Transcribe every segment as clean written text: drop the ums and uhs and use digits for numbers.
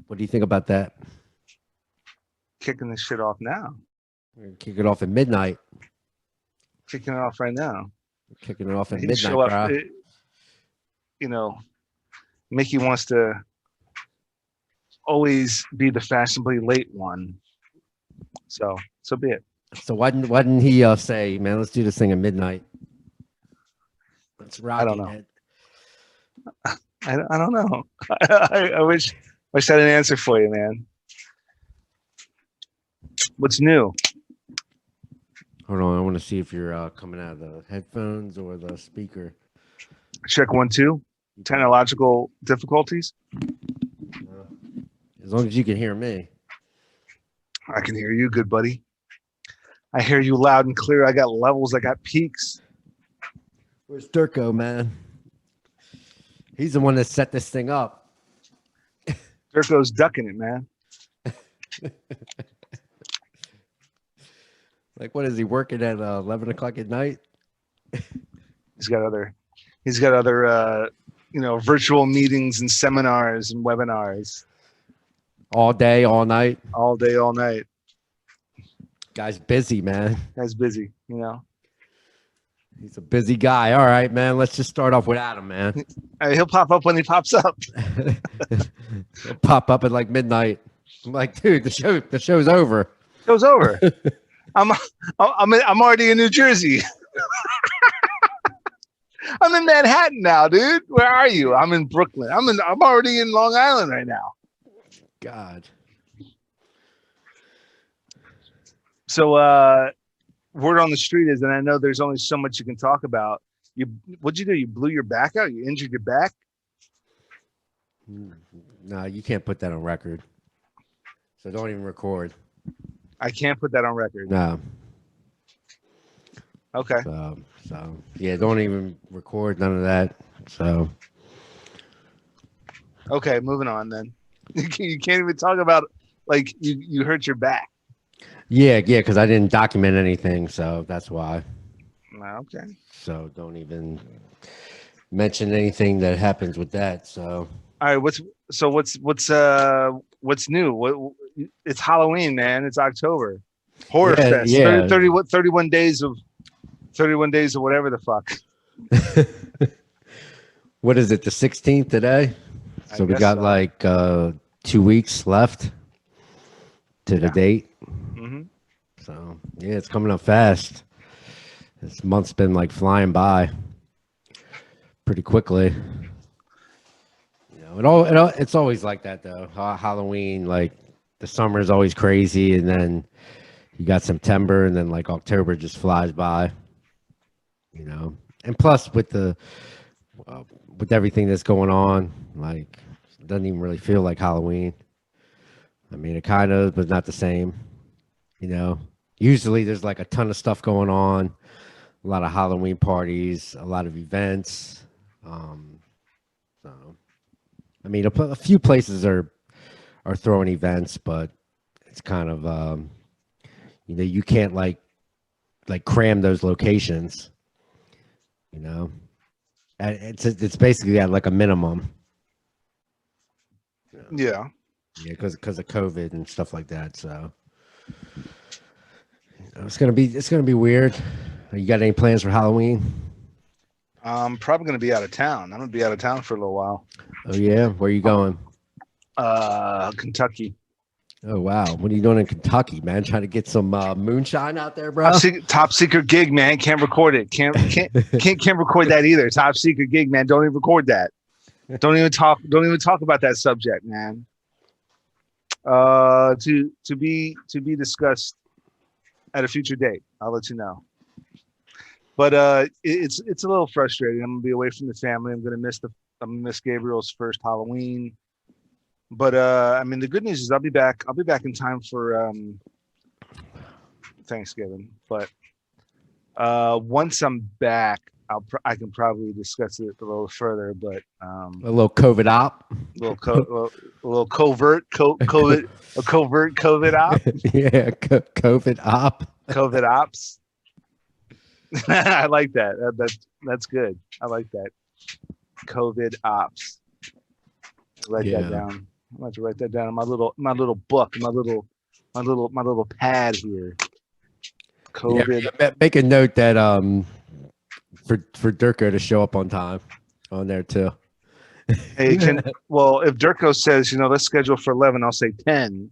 What do you think about that? Kicking this shit off now. We're gonna kick it off at midnight. Kicking it off right now. Kicking it off at He'd midnight, show up, bro. you know, Mickey wants to always be the fashionably late one. So be it. So why didn't he say, man, let's do this thing at midnight? Let's rock I don't it. know. I don't know. I wish I had an answer for you, man. What's new? Hold on, I want to see if you're coming out of the headphones or the speaker. Check 1, 2. Technological difficulties. As long as you can hear me. I can hear you, good buddy. I hear you loud and clear. I got levels. I got peaks. Where's Durko, man? He's the one that set this thing up. Durko's ducking it, man. Like, what is he working at 11 o'clock at night? He's got other virtual meetings and seminars and webinars. All day, all night. All day, all night. Guy's busy, man. Guy's busy, you know. He's a busy guy. All right, man. Let's just start off with Adam, man. He'll pop up when he pops up. He'll pop up at like midnight. I'm like, dude, the show's over. Show's over. I'm already in New Jersey. I'm in Manhattan now, dude. Where are you? I'm in Brooklyn. I'm already in Long Island right now. God. So word on the street is, and I know there's only so much you can talk about. What'd you do? You blew your back out? You injured your back? No, you can't put that on record. So don't even record. I can't put that on record. No. Okay. So yeah, don't even record none of that. So. Okay, moving on then. You can't even talk about like you hurt your back. Yeah, because I didn't document anything, so that's why. Okay. So don't even mention anything that happens with that. So. All right. What's new? It's Halloween, man. It's October. Horror Fest. Yeah. 31 days of whatever the fuck. What is it? The 16th today. So we got like 2 weeks left to the date. Mm-hmm. So yeah, it's coming up fast. This month's been like flying by pretty quickly. You know, it's always like that though. Halloween, like the summer is always crazy, and then you got September, and then like October just flies by. You know, and plus with with everything that's going on, like it doesn't even really feel like Halloween. I mean, it kind of, but not the same. You know, usually there's like a ton of stuff going on, a lot of Halloween parties, a lot of events. So, I mean, a few places are throwing events, but it's kind of, you know, you can't like cram those locations. You know, it's basically at like a minimum. You know? Yeah. Yeah, because of COVID and stuff like that. So it's gonna be weird. You got any plans for Halloween? I'm probably gonna be out of town. I'm gonna be out of town for a little while. Oh yeah, where are you going? Kentucky. Oh wow, what are you doing in Kentucky, man? Trying to get some moonshine out there, bro? Top secret gig, man. Can't record it. Can't record that either. Top secret gig, man. Don't even record that. Don't even talk about that subject, man. To be discussed at a future date. I'll let you know. But it's a little frustrating. I'm gonna be away from the family. I'm gonna miss Gabriel's first Halloween. But I mean, the good news is I'll be back in time for Thanksgiving. But once I'm back, I can probably discuss it a little further. But a little COVID op, a little covert COVID op. Yeah, COVID op. COVID ops. I like that. That's good. I like that. COVID ops. Write that down. I'm going to write that down on my little book, my little pad here. COVID. Yeah, make a note that for Durko to show up on time on there too. Hey, if Durko says, let's schedule for 11, I'll say 10.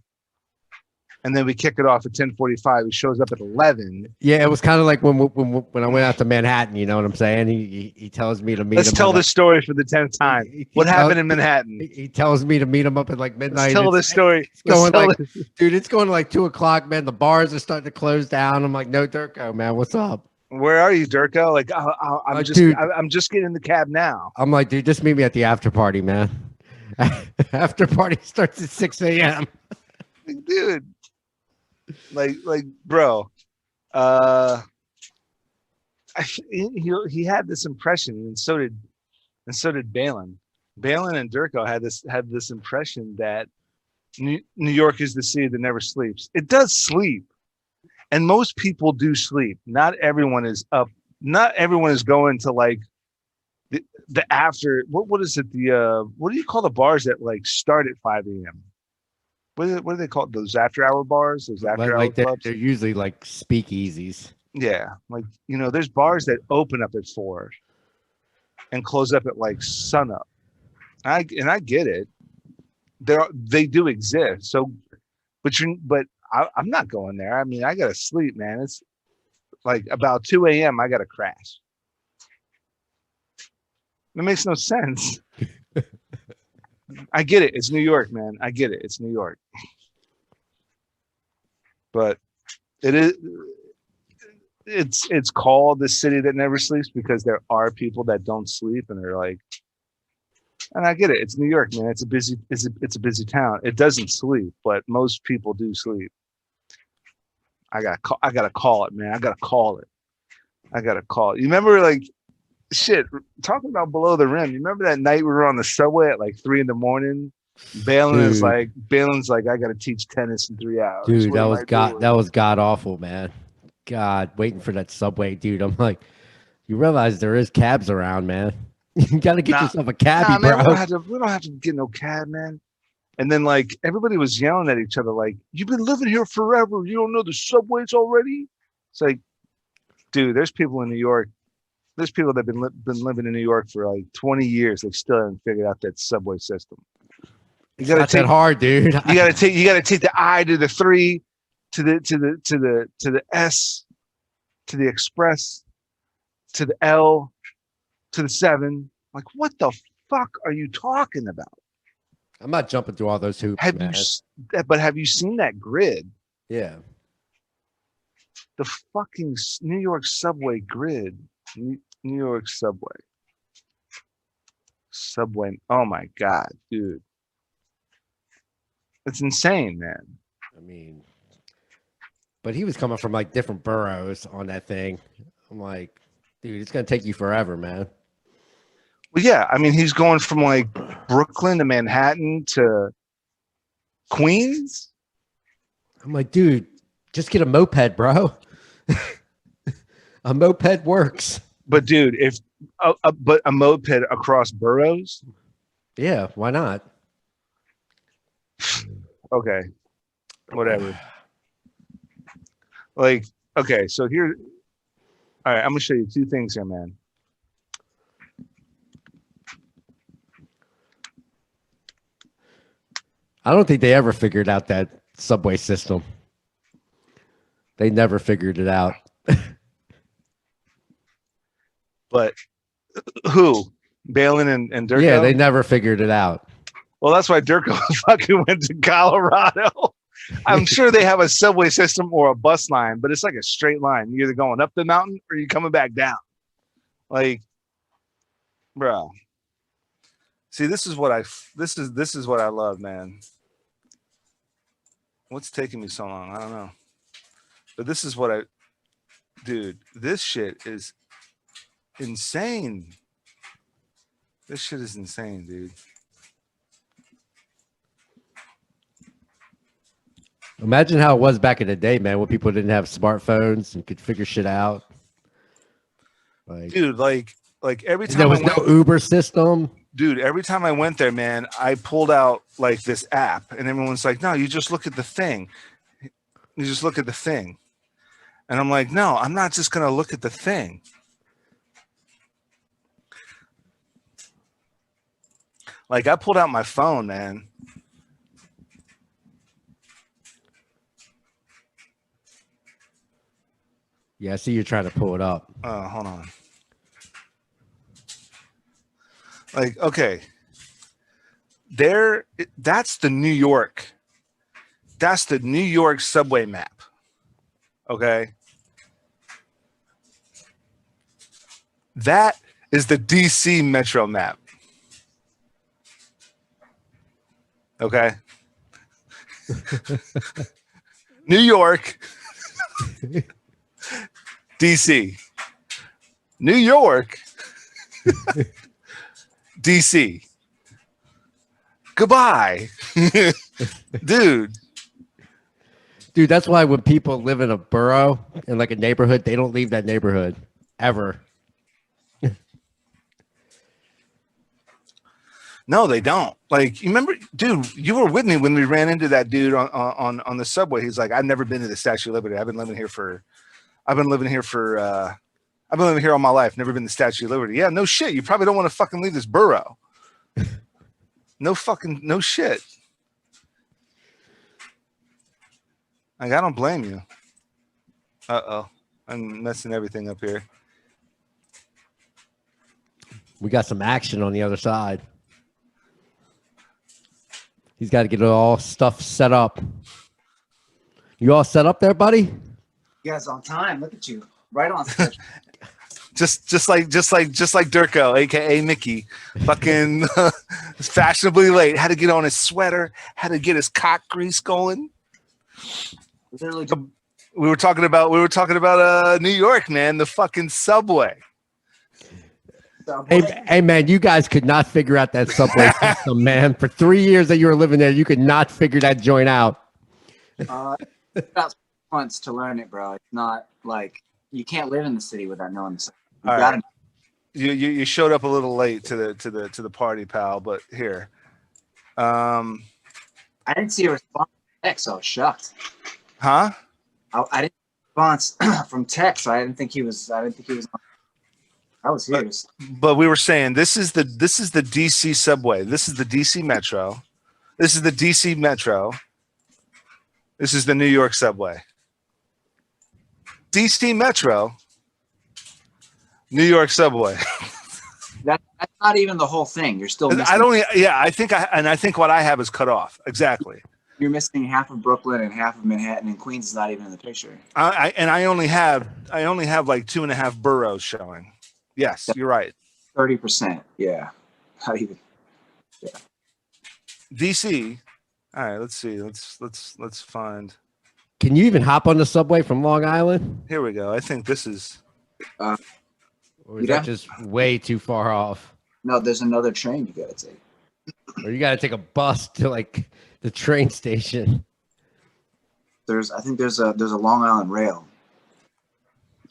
And then we kick it off at 10:45. He shows up at 11. Yeah, it was kind of like when I went out to Manhattan. You know what I'm saying? He tells me to meet him. Let's tell this story for the 10th time. What happened in Manhattan? He tells me to meet him up at like midnight. Let's tell this story. Dude, it's going to like 2:00, man. The bars are starting to close down. I'm like, no, Durko, man, what's up? Where are you, Durko? Like, I'm just getting in the cab now. I'm like, dude, just meet me at the after party, man. After party starts at 6 a.m. Dude. Like, bro, he had this impression, and so did Balin. Balin and Durko had this impression that New York is the city that never sleeps. It does sleep, and most people do sleep. Not everyone is up. Not everyone is going to like the after. What is it? What do you call the bars that like start at 5 a.m.? What do they call it? Those after-hour bars? Those after-hour clubs? They're usually like speakeasies. Yeah. Like, there's bars that open up at 4 and close up at like sunup. I get it. They do exist. So, but I'm not going there. I mean, I got to sleep, man. It's like about 2 a.m. I got to crash. It makes no sense. I get it. It's New York, man. I get it. It's New York. But it's called the city that never sleeps because there are people that don't sleep and they're like, and I get it. It's New York, man. It's a busy town. It doesn't sleep, but most people do sleep. I gotta call it, man. I gotta call it. You remember like shit, talking about below the rim. You remember that night we were on the subway at like 3 a.m? Balin's like, I got to teach tennis in 3 hours. Dude, that was god awful, man. God, waiting for that subway, dude. I'm like, you realize there is cabs around, man. You got to get yourself a cabbie, bro. Man, we don't have to get no cab, man. And then like everybody was yelling at each other, like, you've been living here forever. You don't know the subways already? It's like, dude, there's people in New York. There's people that have been living in New York for like 20 years. They still haven't figured out that subway system. You gotta take that hard, dude. You gotta take the I to the 3 to the S to the Express to the L to the 7. Like, what the fuck are you talking about? I'm not jumping through all those hoops. Have you seen that grid? Yeah. The fucking New York subway grid. New York subway. Oh my God, dude. It's insane, man. I mean, but he was coming from like different boroughs on that thing. I'm like, dude, it's going to take you forever, man. Well, yeah. I mean, he's going from like Brooklyn to Manhattan to Queens. I'm like, dude, just get a moped, bro. A moped works. But dude, but a moped across boroughs? Yeah, why not? Okay, whatever. Like, okay, so here, all right, I'm gonna show you 2 things here, man. I don't think they ever figured out that subway system. They never figured it out. But who? Balin and Durko? Yeah, they never figured it out. Well, that's why Durko fucking went to Colorado. I'm sure they have a subway system or a bus line, but it's like a straight line. You're either going up the mountain or you're coming back down. Like, bro. See, this is what I love, man. What's taking me so long? I don't know. But this is what dude, this shit is insane. This shit is insane, dude. Imagine how it was back in the day, man, when people didn't have smartphones and could figure shit out. Like, dude, like every time there was no Uber system. dude, every time I went there, man, I pulled out like this app, and everyone's like, "No, you just look at the thing. You just look at the thing." And I'm like, "No, I'm not just gonna look at the thing." Like I pulled out my phone, man. Yeah, I see you're trying to pull it up. Hold on. Like, okay. That's the New York. That's the New York subway map. Okay. That is the DC Metro map. Okay. New York. DC. New York. DC. Goodbye. Dude. Dude, that's why when people live in a borough, in like a neighborhood, they don't leave that neighborhood ever. No, they don't. Like, you remember, dude, you were with me when we ran into that dude on the subway. He's like, I've never been to the Statue of Liberty. I've been living here all my life. Never been to the Statue of Liberty. Yeah, no shit. You probably don't want to fucking leave this borough. No shit. Like, I don't blame you. Uh-oh. I'm messing everything up here. We got some action on the other side. He's got to get all stuff set up. You all set up there, buddy? You guys on time. Look at you. Right on schedule. just like Durko, aka Mickey, fucking fashionably late. Had to get on his sweater. Had to get his cock grease going. Literally, we were talking about New York, man. The fucking subway. Hey, man, you guys could not figure out that subway system, man. For 3 years that you were living there, you could not figure that joint out. About months to learn it, bro. It's not like you can't live in the city without knowing the city. You showed up a little late to the party, pal. But here, I didn't see a response from Tech, so I was shocked. Huh? I didn't response from Tech, so I didn't think he was. I was here. But we were saying this is the DC subway. This is the DC Metro. This is the DC Metro. This is the New York subway. DC Metro. New York subway. That's not even the whole thing. You're still missing. I think what I have is cut off. Exactly. You're missing half of Brooklyn and half of Manhattan, and Queens is not even in the picture. I only have like 2.5 boroughs showing. Yes, you're right. 30%. Yeah. Not even. Yeah. DC. All right, let's see. Let's find. Can you even hop on the subway from Long Island? Here we go. I think this is. Or is that just way too far off? No, there's another train you gotta take. Or you gotta take a bus to like the train station. I think there's a Long Island rail.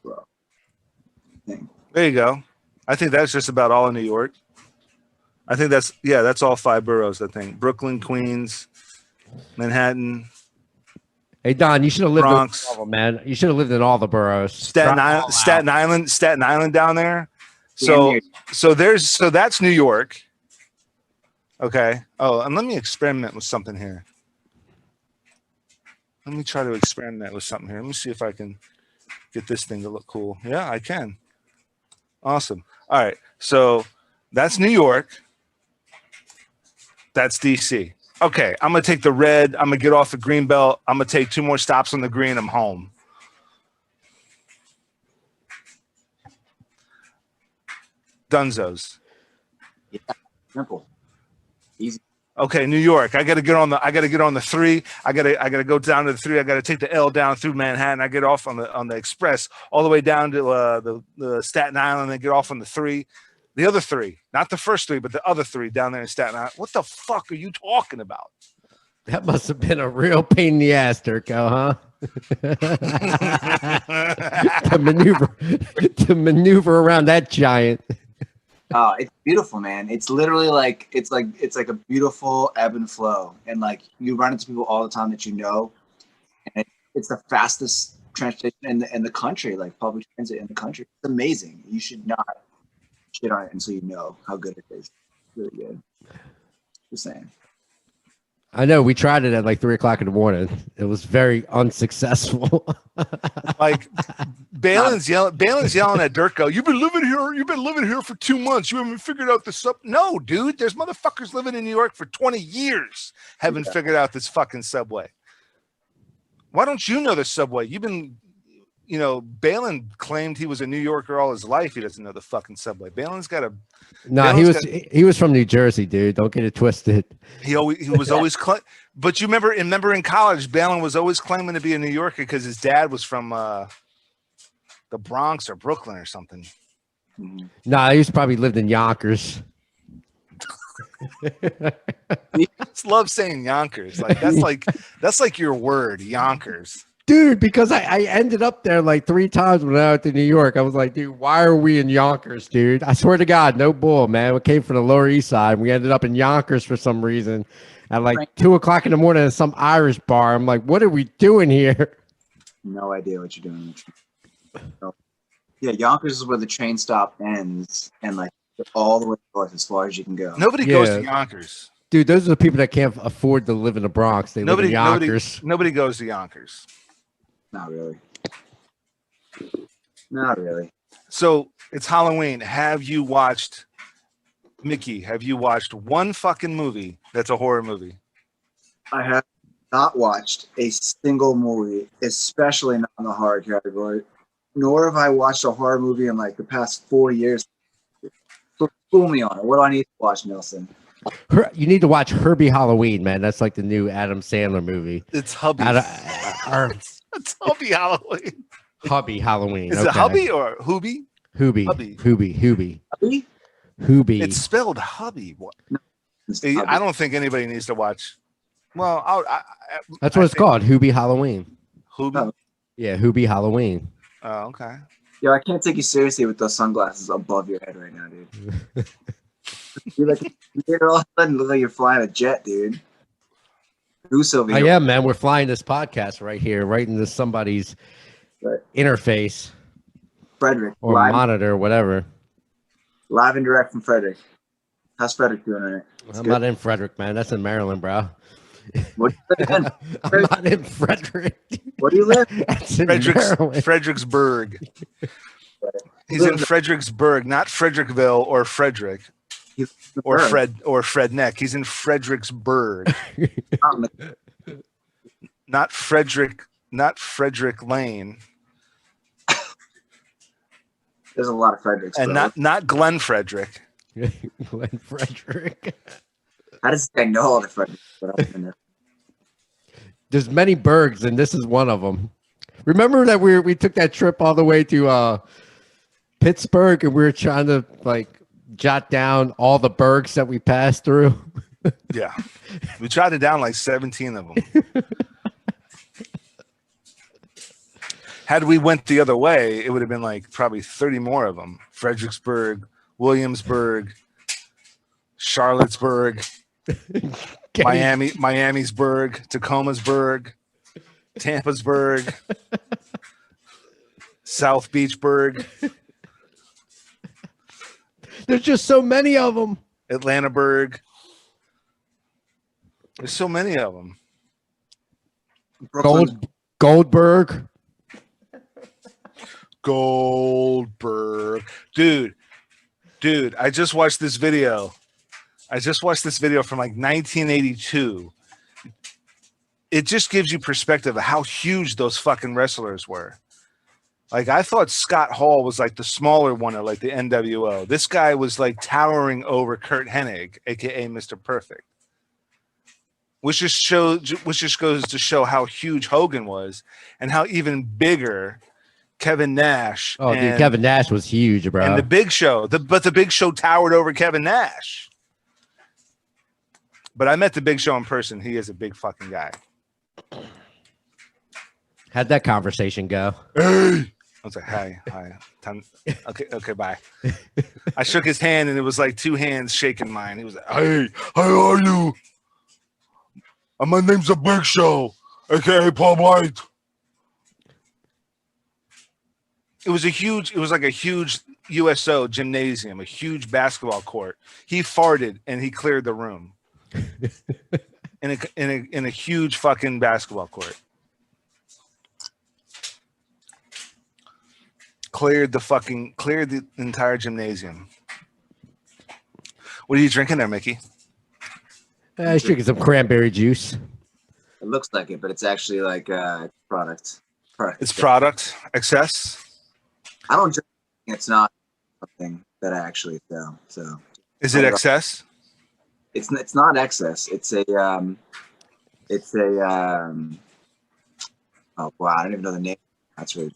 Well, thing. There you go. I think that's just about all in New York. I think that's all 5 boroughs. I think Brooklyn, Queens, Manhattan. Hey Don, you should have lived Bronx. in all of them, man. You should have lived in all the boroughs. Staten Island down there. So that's New York. Okay. Oh, and let me experiment with something here. Let me try to experiment with something here. Let me see if I can get this thing to look cool. Yeah, I can. Awesome. All right. So that's New York. That's DC. Okay. I'm going to take the red. I'm going to get off the green belt. I'm going to take 2 more stops on the green. I'm home. Dunzos. Yeah. Simple. Easy. Okay, New York. I gotta get on the 3. I gotta go down to the 3. I gotta take the L down through Manhattan. I get off on the express all the way down to the Staten Island and get off on the 3. The other 3, not the first 3, but the other 3 down there in Staten Island. What the fuck are you talking about? That must have been a real pain in the ass, Durko, huh? to maneuver around that giant. Oh, it's beautiful, man. It's literally like it's like a beautiful ebb and flow, and like you run into people all the time that you know, and it's the fastest transportation in the country, like public transit in the country. It's amazing. You should not shit on it until you know how good it is. It's really good. Just saying. I know we tried it at like 3 o'clock in the morning. It was very unsuccessful. Like Balin's yelling at Durko, you've been living here for 2 months. You haven't figured out this sub. No, dude, there's motherfuckers living in New York for 20 years haven't figured out this fucking subway. Why don't you know the subway? You've been, you know, Balin claimed he was a New Yorker all his life. He doesn't know the fucking subway. Balin's got a he was from New Jersey, dude. Don't get it twisted. He was always but you remember in college, Balin was always claiming to be a New Yorker because his dad was from the Bronx or Brooklyn or something. Nah, he's probably lived in Yonkers. I just love saying Yonkers. Like that's like your word, Yonkers. Dude, because I ended up there like 3 times when I went to New York. I was like, dude, why are we in Yonkers, dude? I swear to God, no bull, man. We came from the Lower East Side. We ended up in Yonkers for some reason at like 2 o'clock in the morning at some Irish bar. I'm like, what are we doing here? No idea what you're doing. Yeah, Yonkers is where the train stop ends, and like all the way north as far as you can go. Nobody goes to Yonkers. Dude, those are the people that can't afford to live in the Bronx. They live in Yonkers. Nobody goes to Yonkers. Not really. Not really. So it's Halloween. Have you watched, Mickey, have you watched one fucking movie that's a horror movie? I have not watched a single movie, especially not in the horror category, nor have I watched a horror movie in like the past 4 years. So fool me on it. What do I need to watch, Nelson? You need to watch Herbie Halloween, man. That's like the new Adam Sandler movie. It's Hubby. It's Hubby Halloween. Hubby Halloween. Is it Hubby or Hoobie? Hoobie. Hubby. Hoobie. Hubby? Hoobie. It's spelled Hubby. What? No, I don't think anybody needs to watch. Well, that's what it's called. Hoobie Halloween. Hoobie? Yeah, Hoobie Halloween. Oh, okay. Yo, I can't take you seriously with those sunglasses above your head right now, dude. You're all of a sudden look like you're flying a jet, dude. Goose over here. I am, man. We're flying this podcast right here, right into somebody's interface. Frederick. Or monitor, whatever. Live and direct from Frederick. How's Frederick doing on it? I'm not in Frederick, man. That's in Maryland, bro. What do you live in? I'm not in Frederick. Where do you live? That's in Maryland. Fredericksburg. He's in Fredericksburg, not Frederickville or Frederick. Or Fredneck. He's in Fredericksburg. Not Frederick Lane. There's a lot of Fredericks. And not Glenn Frederick. Glenn Frederick. How does I know all the Fredericks? There's many Bergs, and this is one of them. Remember that we took that trip all the way to Pittsburgh, and we were trying to like jot down all the Bergs that we passed through. Yeah, we jotted down like 17 of them. Had we went the other way, it would have been like probably 30 more of them. Fredericksburg, Williamsburg, Charlottesburg, Miamisburg, Tacomasburg, Tampasburg, South Beachburg. There's just so many of them. Atlantaburg. There's so many of them. Goldberg. Dude, I just watched this video. From like 1982. It just gives you perspective of how huge those fucking wrestlers were. Like, I thought Scott Hall was like the smaller one of like the NWO. This guy was like towering over Kurt Hennig, aka Mr. Perfect. Which just goes to show how huge Hogan was and how even bigger Kevin Nash. Oh, dude, Kevin Nash was huge, bro. And the Big Show. But the Big Show towered over Kevin Nash. But I met the Big Show in person. He is a big fucking guy. How'd that conversation go? Hey, was like, hi. Time. Okay, bye. I shook his hand, and it was like two hands shaking mine. He was like, hey, how are you? My name's The Big Show, aka Paul White. It was like a huge USO gymnasium, a huge basketball court. He farted and he cleared the room in a huge fucking basketball court. Cleared the entire gymnasium. What are you drinking there, Mickey? I was drinking some cranberry juice. It looks like it, but it's actually like product. It's product excess. I don't drink. It's not something that I actually sell. So is it excess? It's not excess. It's a oh wow, I don't even know the name. That's weird.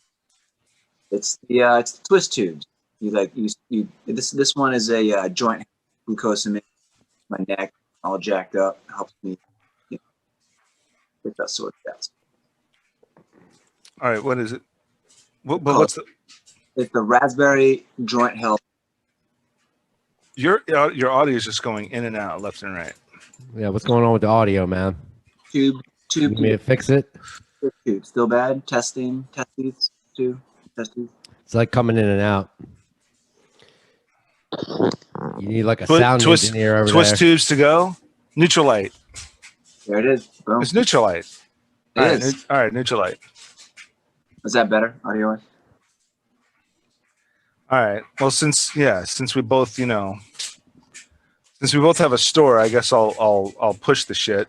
It's the twist tubes. This one is a joint glucosamine. My neck all jacked up. Helps me get that sort of gas. All right, what is it? What's the? It's the raspberry joint health. Your audio is just going in and out, left and right. Yeah, what's going on with the audio, man? Tube. You need me to fix it? Tube. Still bad? Testes. Testes. It's like coming in and out. You need like a sound engineer over twist there. tubes to go. Neutralite. There it is. Boom. It's Neutralite. It is. All right, Neutralite. Is that better audio-wise? All right. Well, since we both, since we both have a store, I guess I'll push the shit.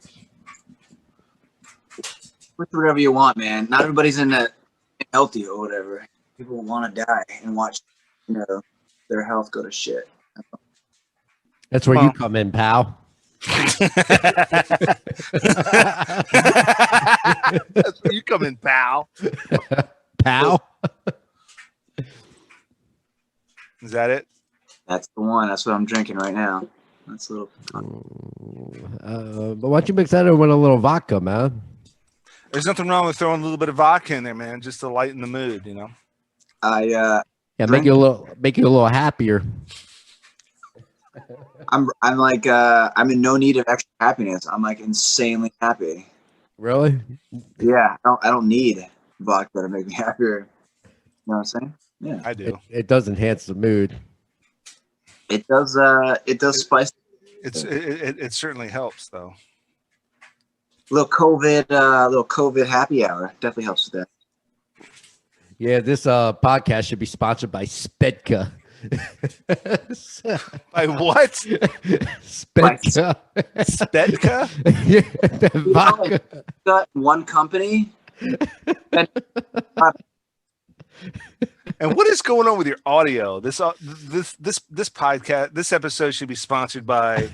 Push whatever you want, man. Not everybody's in the healthy or whatever. People want to die and watch, their health go to shit. That's where you come in, pal. That's where you come in, pal. Pal. Is that it? That's the one. That's what I'm drinking right now. That's a little. But why don't you mix that in with a little vodka, man? There's nothing wrong with throwing a little bit of vodka in there, man, just to lighten the mood, Yeah, make you a little happier. I'm like I'm in no need of extra happiness. I'm like insanely happy. Really? Yeah, I don't need vodka to make me happier. You know what I'm saying? Yeah, I do. It does enhance the mood. It does. It does spice. It certainly helps, though. Little COVID happy hour definitely helps with that. Yeah, this podcast should be sponsored by Spedka. By what? Spedka. Spedka? Yeah, the vodka. Got one company. And what is going on with your audio? This podcast, this episode should be sponsored by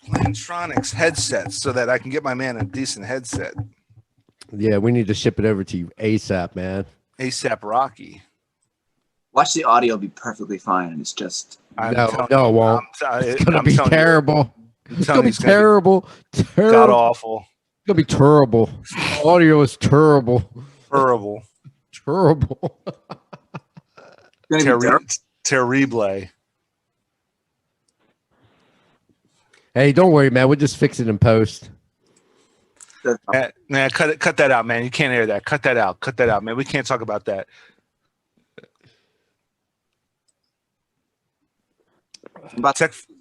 Landon'S headsets, so that I can get my man a decent headset. Yeah, we need to ship it over to you ASAP, man. ASAP Rocky. Watch the audio be perfectly fine, and it's just No, it won't. It's gonna be terrible. It's gonna be terrible. God awful. It's gonna be terrible. Audio is terrible. Terrible. Terrible. Terrible. Hey, don't worry, man. We'll just fix it in post. Nah, cut that out, man. You can't hear that. Cut that out, man. We can't talk about that.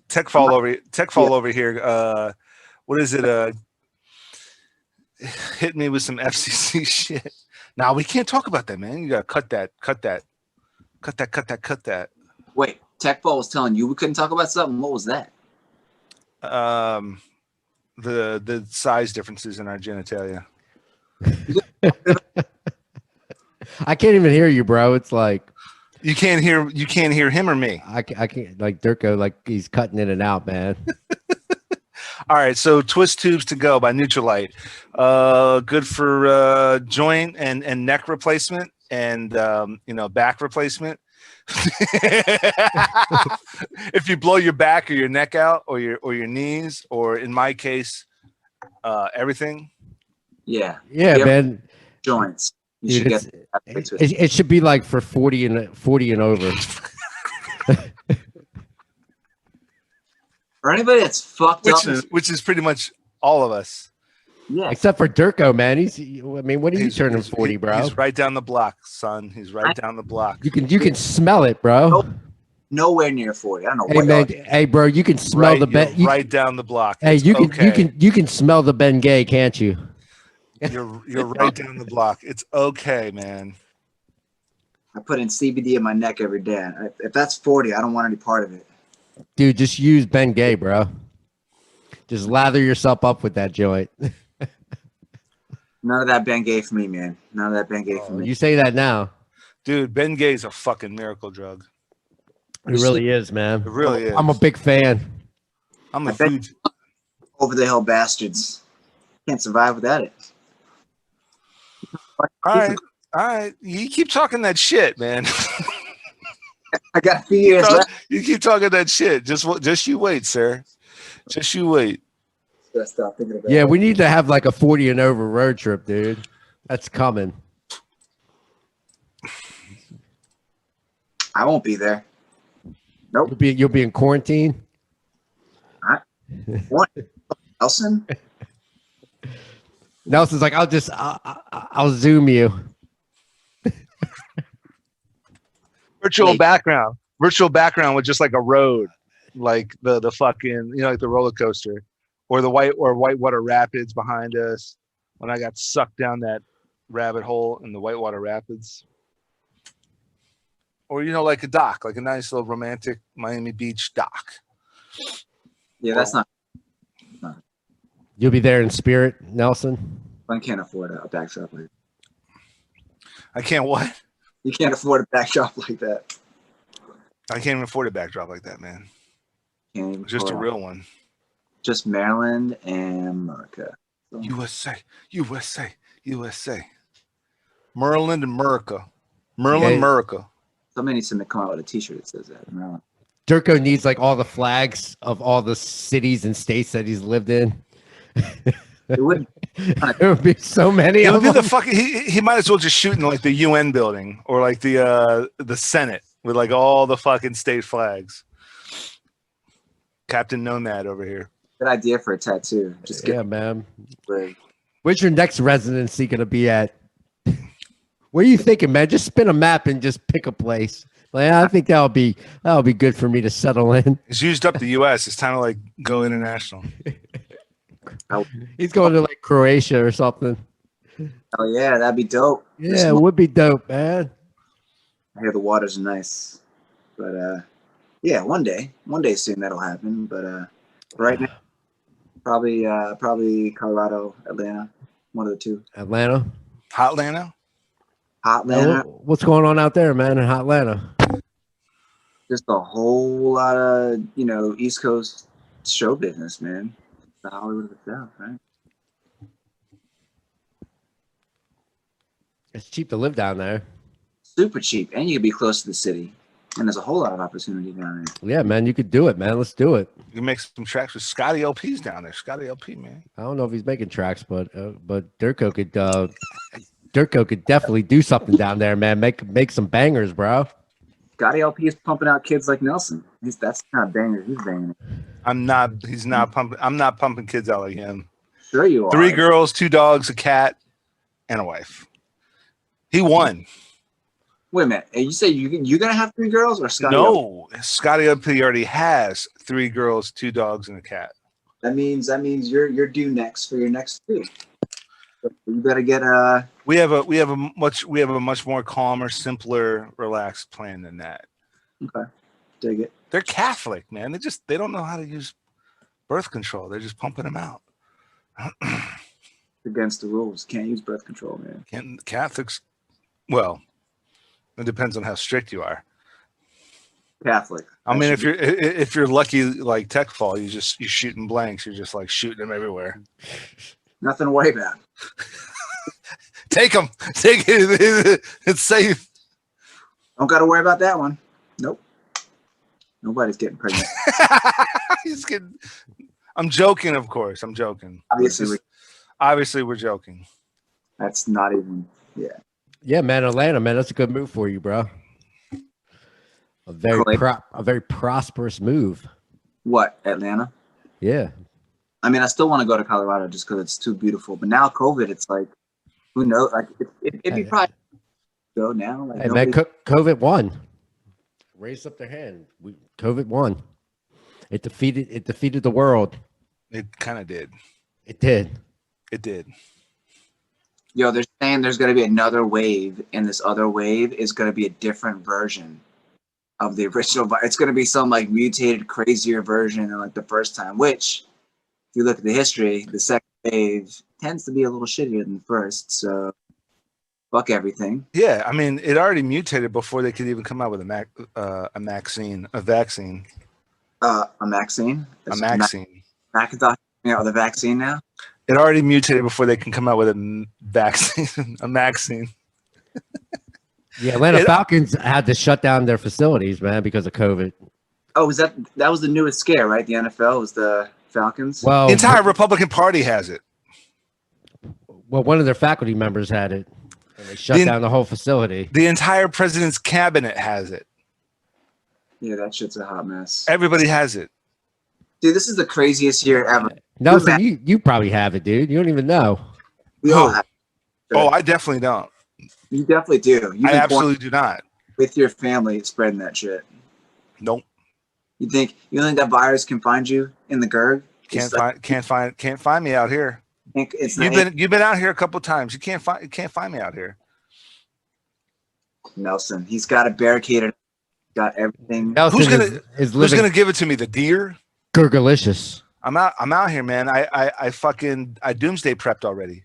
TECHFALL over here. What is it? Hit me with some FCC shit. Nah, we can't talk about that, man. You gotta cut that. Wait, TECHFALL was telling you we couldn't talk about something. What was that? The size differences in our genitalia. I can't even hear you, bro. It's like you can't hear him or me. I can't, like Durko, like he's cutting in and out, man. All right, so twist tubes to go by Neutralite. Good for joint and neck replacement and back replacement. If you blow your back or your neck out or your knees, or in my case, everything. Yeah, man. Joints. You Dude, should it should be like for 40 and over. For anybody that's fucked up, which is pretty much all of us. yeah. Except for Durko, man. I mean, what are you turning 40, bro? He's right down the block, son. He's right down the block. You can smell it, bro. Nowhere near 40. I don't know Hey what. man, hey bro, you can smell the Ben. Right down the block. Hey, It's you okay. can smell the Ben Gay, can't you? You're right down the block. It's okay, man. I put in CBD in my neck every day. If that's 40, I don't want any part of it. Dude, just use Ben Gay, bro. Just lather yourself up with that joint. None of that Bengay for me, man. None of that Bengay for me. You say that now. Dude, Ben Gay's a fucking miracle drug. It really is, man. It really is. I'm a big fan. I'm a huge over the hill bastards. Can't survive without it. All right. You keep talking that shit, man. I got a few years left. You keep talking that shit. Just you wait, sir. Just you wait. Stop thinking about Yeah, we need to have like a 40 and over road trip, dude. That's coming. I won't be there. Nope. You'll be in quarantine. What? Nelson? Nelson's like, I'll Zoom you. Virtual background with just like a road, like the fucking, you know, like the roller coaster, or the whitewater rapids behind us when I got sucked down that rabbit hole in the whitewater rapids. Or, you know, like a dock, like a nice little romantic Miami Beach dock. Yeah, that's not. You'll be there in spirit, Nelson. I can't afford a backdrop like that. I can't what? You can't afford a backdrop like that. I can't even afford a backdrop like that, man. Can't even Just a afford real one. Just Maryland and America. So, USA. Maryland and America. Maryland, America. somebody needs to come out with a T-shirt that says that. Maryland. Durko needs like all the flags of all the cities and states that he's lived in. It would. There would be so many It would of be them. the fucking. He might as well just shoot in like the UN building or like the Senate with like all the fucking state flags. Captain Nomad over here. Good idea for a tattoo. Just get man. rig. Where's your next residency gonna be at? What are you thinking, man? Just spin a map and just pick a place. Like, I think that'll be good for me to settle in. It's used up the U.S. It's time to like go international. He's going to like Croatia or something. Oh yeah, that'd be dope. Yeah, it would be dope, man. I hear the waters are nice, but yeah, one day soon that'll happen. But right now, probably Colorado, Atlanta, one of the two. Atlanta. Hotlanta? Hotlanta, What's going on out there, man, in Hotlanta? just a whole lot of East Coast show business, man. The Hollywood of the South, right? It's cheap to live down there. Super cheap, and you can be close to the city. And there's a whole lot of opportunity down there. Yeah, man, you could do it, man. Let's do it. You can make some tracks with Scotty LP's down there. Scotty LP, man. I don't know if he's making tracks, but Durko could definitely do something down there, man. Make some bangers, bro. Scotty LP is pumping out kids like Nelson. That's not bangers. He's banging it. He's not pumping. I'm not pumping kids out like him. Sure you are. 3 girls, 2 dogs, a cat, and a wife. He won. Wait a minute. You say you're gonna have 3 girls or Scotty? No, Scotty LP already has 3 girls, 2 dogs, and a cat. That means you're due next for your next 2. So you better get We have a much more calmer, simpler, relaxed plan than that. Okay. Dig it. They're Catholic, man. They don't know how to use birth control. They're just pumping them out. Against the rules. Can't use birth control, man. Catholics, well, it depends on how strict you are. Catholic. I mean, if you're lucky like TECHFALL, you're shooting blanks. You're just like shooting them everywhere. Nothing to worry about. Take them. Take it. It's safe. Don't got to worry about that one. Nope. Nobody's getting pregnant. He's kidding. I'm joking, of course. I'm joking. Obviously, Obviously, we're joking. that's not even. Yeah. Yeah, man, Atlanta, man, that's a good move for you, bro. A very prosperous move. What, Atlanta? Yeah. I mean, I still want to go to Colorado just because it's too beautiful. But now COVID, it's like, who knows? Like, it'd be probably go now. Like, Hey, man, COVID won. Raised up their hand. COVID won. It defeated the world. It kind of did. It did. It did. Yo, they're saying there's going to be another wave, and this other wave is going to be a different version of the original virus. It's going to be some like mutated, crazier version than like the first time, which, if you look at the history, the second wave tends to be a little shittier than the first. So, fuck everything. Yeah, I mean, it already mutated before they could even come out with a vaccine. A vaccine? Macintosh coming out with a vaccine now? It already mutated before they can come out with a vaccine. A vaccine. Yeah, Atlanta Falcons had to shut down their facilities, man, because of COVID. Oh, that was the newest scare, right? The NFL was the Falcons. Well, the entire Republican Party has it. Well, one of their faculty members had it, and they shut down the whole facility. The entire president's cabinet has it. Yeah, that shit's a hot mess. Everybody has it. Dude, this is the craziest year ever. Nelson, you probably have it, dude. You don't even know. We all have it. Oh, I definitely don't. You definitely do. I absolutely do not. With your family spreading that shit. Nope. You think that virus can find you in the GERG? Can't find me out here. You've been out here a couple times. You can't find me out here. Nelson, he's got it barricaded. Got everything. Nelson who's gonna give it to me? The deer? Gurgalicious. I'm out here, man. I doomsday prepped already.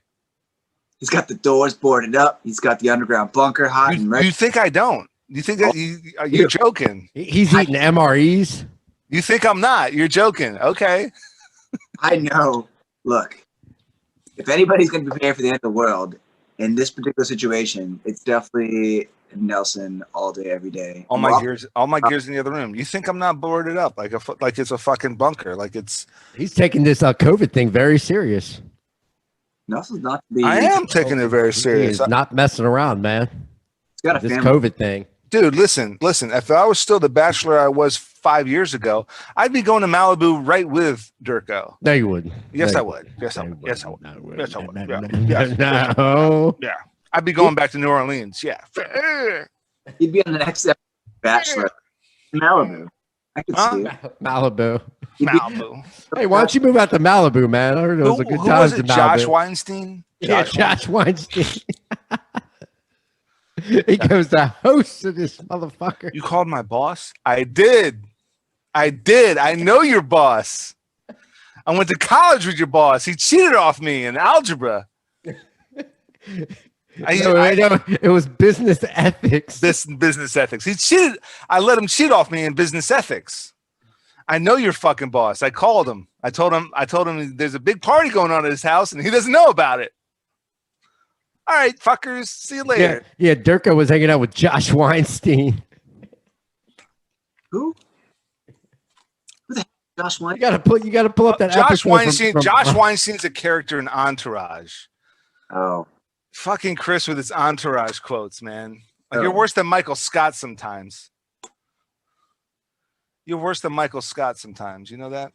He's got the doors boarded up. He's got the underground bunker hot and ready. You think I don't? You think that you're joking? He's eating MREs. You think I'm not? You're joking. Okay. I know. Look, if anybody's going to prepare for the end of the world in this particular situation, it's definitely Nelson all day, every day. All my gears in the other room. You think I'm not boarded up like it's a fucking bunker? Like it's. He's taking this COVID thing very serious. Nelson's not. I am taking it very serious. He's not messing around, man. He's got this COVID thing. Dude, listen. If I was still the bachelor I was 5 years ago, I'd be going to Malibu right with Durko. No, you wouldn't. Yes, no, I would. Yes, I would. Yes, I would. Yes, I would. No. Yeah. I'd be going back to New Orleans. Yeah. He'd be on the next episode of Bachelor. Malibu. I could see it. Malibu. Hey, why don't you move out to Malibu, man? I heard it was a good time. Was it Josh Weinstein? Josh Weinstein. He goes the host of this motherfucker. You called my boss? I did. I know your boss. I went to college with your boss. He cheated off me in algebra. It was business ethics. Business ethics. He cheated. I let him cheat off me in business ethics. I know your fucking boss. I called him. I told him there's a big party going on at his house and he doesn't know about it. All right, fuckers. See you later. Yeah, Durko was hanging out with Josh Weinstein. Who the heck? Josh Weinstein? You gotta pull up that Josh Weinstein. Josh Weinstein's a character in Entourage. Oh. Fucking Chris with his Entourage quotes, man. Like you're worse than Michael Scott sometimes. You're worse than Michael Scott sometimes. You know that?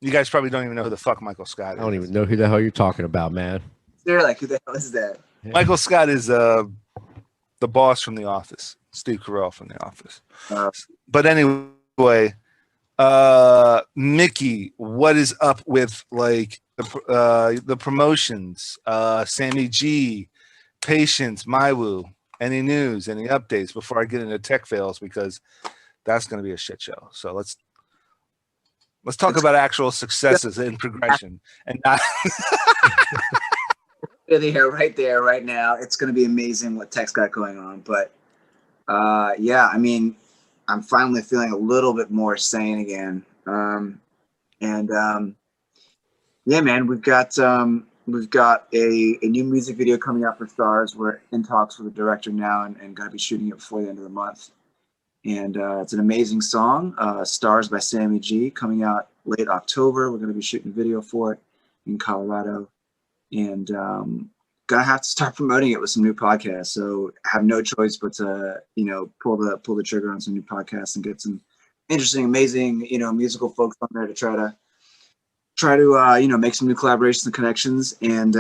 You guys probably don't even know who the fuck Michael Scott is. I don't even know who the hell you're talking about, man. They're like, who the hell is that? Yeah. Michael Scott is the boss from The Office. Steve Carell from The Office. But anyway, Mickey, what is up with like the promotions? Sammy G, Patience, Maiwu. Any news? Any updates before I get into tech fails, because that's going to be a shit show. So let's talk about actual successes in progression and not. Right there, right now. It's going to be amazing what Tech's got going on. But yeah, I mean, I'm finally feeling a little bit more sane again. Yeah, man, we've got a new music video coming out for Stars. We're in talks with the director now and going to be shooting it before the end of the month. And it's an amazing song, Stars by Sammy G, coming out late October. We're going to be shooting video for it in Colorado. And gonna have to start promoting it with some new podcasts. So I have no choice but to, pull the trigger on some new podcasts and get some interesting, amazing, musical folks on there to try to make some new collaborations and connections. And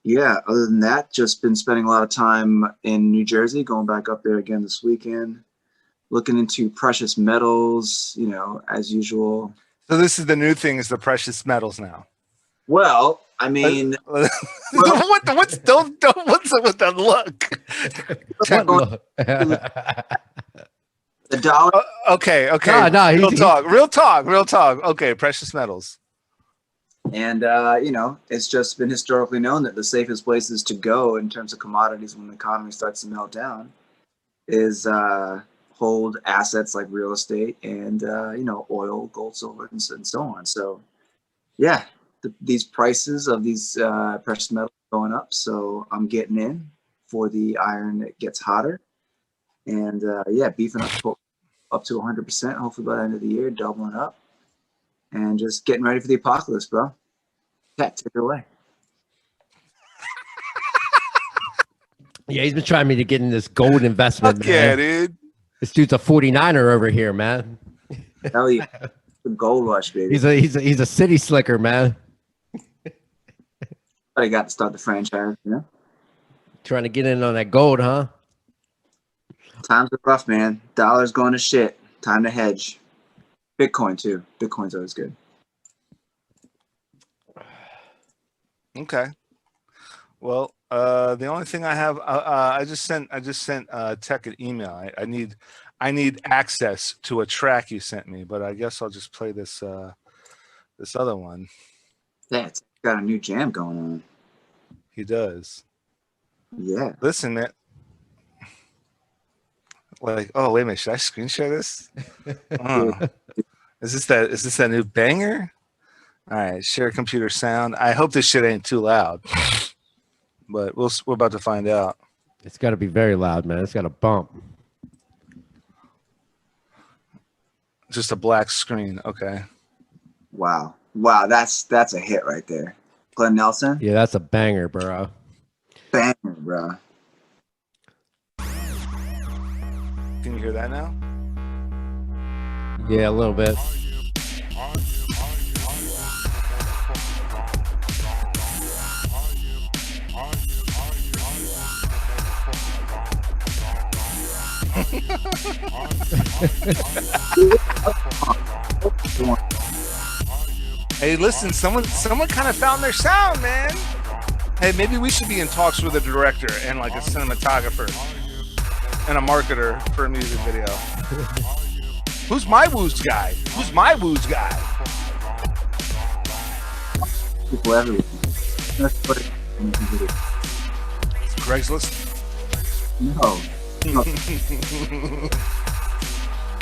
yeah, other than that, just been spending a lot of time in New Jersey, going back up there again this weekend, looking into precious metals, as usual. So this is the new thing, is the precious metals now. Well, I mean, what's up with that look? The dollar. Okay. No, real talk. Okay, precious metals. And, it's just been historically known that the safest places to go in terms of commodities when the economy starts to melt down is hold assets like real estate and, oil, gold, silver, and so on. So, yeah, these prices of these precious metals are going up. So I'm getting in for the iron that gets hotter. And, beefing up to 100%, hopefully by the end of the year, doubling up. And just getting ready for the apocalypse, bro. Take it away. Yeah, he's been trying me to get in this gold investment, man. Yeah, dude. This dude's a 49er over here, man. Hell yeah. The gold rush, baby. He's a city slicker, man. I got to start the franchise, Trying to get in on that gold, huh? Times are rough, man. Dollar's going to shit. Time to hedge. Bitcoin, too. Bitcoin's always good. Okay. Well, the only thing I have, I just sent Tech an email. I need access to a track you sent me, but I guess I'll just play this other one. Yeah, it's got a new jam going on. He does. Yeah. Listen, man. Like, oh wait a minute, should I screen share this? Is this that new banger? All right, share computer sound. I hope this shit ain't too loud, but we're about to find out. It's got to be very loud, man. It's got a bump. Just a black screen. Okay. Wow, that's a hit right there. Glenn Nelson. Yeah, that's a banger, bro. Banger, bro. Can you hear that now? Yeah, a little bit. Hey, listen, someone kind of found their sound, man. Hey, maybe we should be in talks with a director and like a cinematographer and a marketer for a music video. Who's my woos guy? Who's my woos guy? People everywhere. Craigslist? No.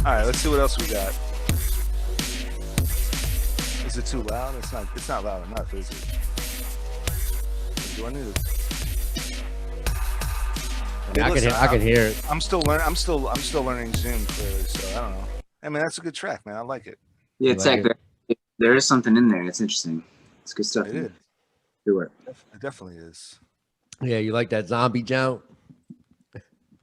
All right, let's see what else we got. Is it too loud? It's not loud enough, is it? Do I need to? Yeah, Hey, I can hear it. I'm still learning Zoom clearly, so I don't know. I mean, that's a good track, man. I like it. Yeah, I like Tech. it. There is something in there. It's interesting. It's good stuff. It is. Do it. It definitely is. Yeah, you like that zombie jump?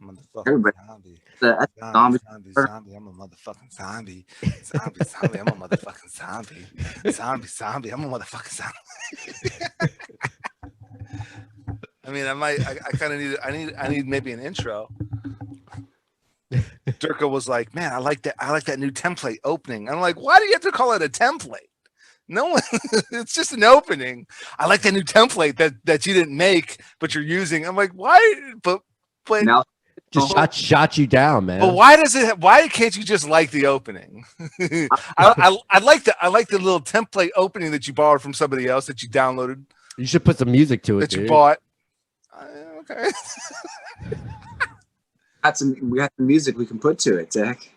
Motherfucking Everybody. zombie. That's zombie. Zombie. I'm a motherfucking zombie. Zombie. I'm a motherfucking zombie. Zombie. I'm a motherfucking zombie. I mean, I kind of need maybe an intro. Durka was like, man, I like that new template opening. I'm like, why do you have to call it a template? No one, it's just an opening. I like that new template that you didn't make, but you're using. I'm like, why? But Now, Just shot you down, man. but why can't you just like the opening? I like the little template opening that you borrowed from somebody else that you downloaded, You should put some music to it, that you dude. bought. Okay. we got some music we can put to it, Tech.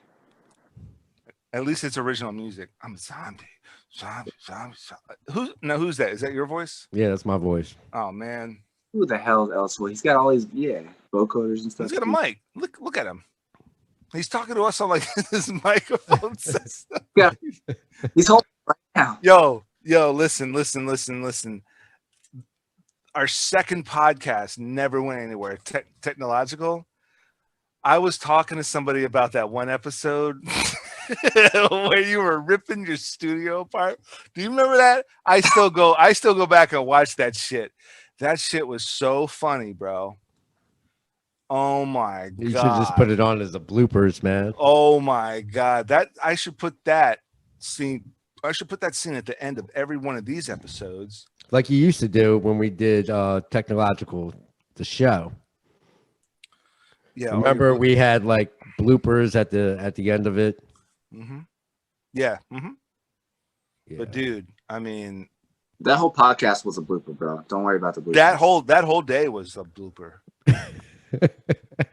At least it's original music. I'm a zombie. Who's that? Is that your voice? Yeah, that's my voice. Oh man. Who the hell else? Well, he's got all these vocoders and stuff. He's got a mic. Look at him. He's talking to us on like this microphone system. Yeah, he's holding it right now. Yo, listen. our second podcast never went anywhere. Technological. I was talking to somebody about that one episode where you were ripping your studio apart. Do you remember that? I still go back and watch that shit. That shit was so funny, bro. Oh my god. You should just put it on as a bloopers, man. Oh my god. That I should put that scene at the end of every one of these episodes. Like you used to do when we did Technological, the show. Yeah. Remember we had like bloopers at the end of it. Mm-hmm. Yeah. Mm-hmm. Yeah. But dude, I mean, that whole podcast was a blooper, bro. Don't worry about the blooper. That whole day was a blooper.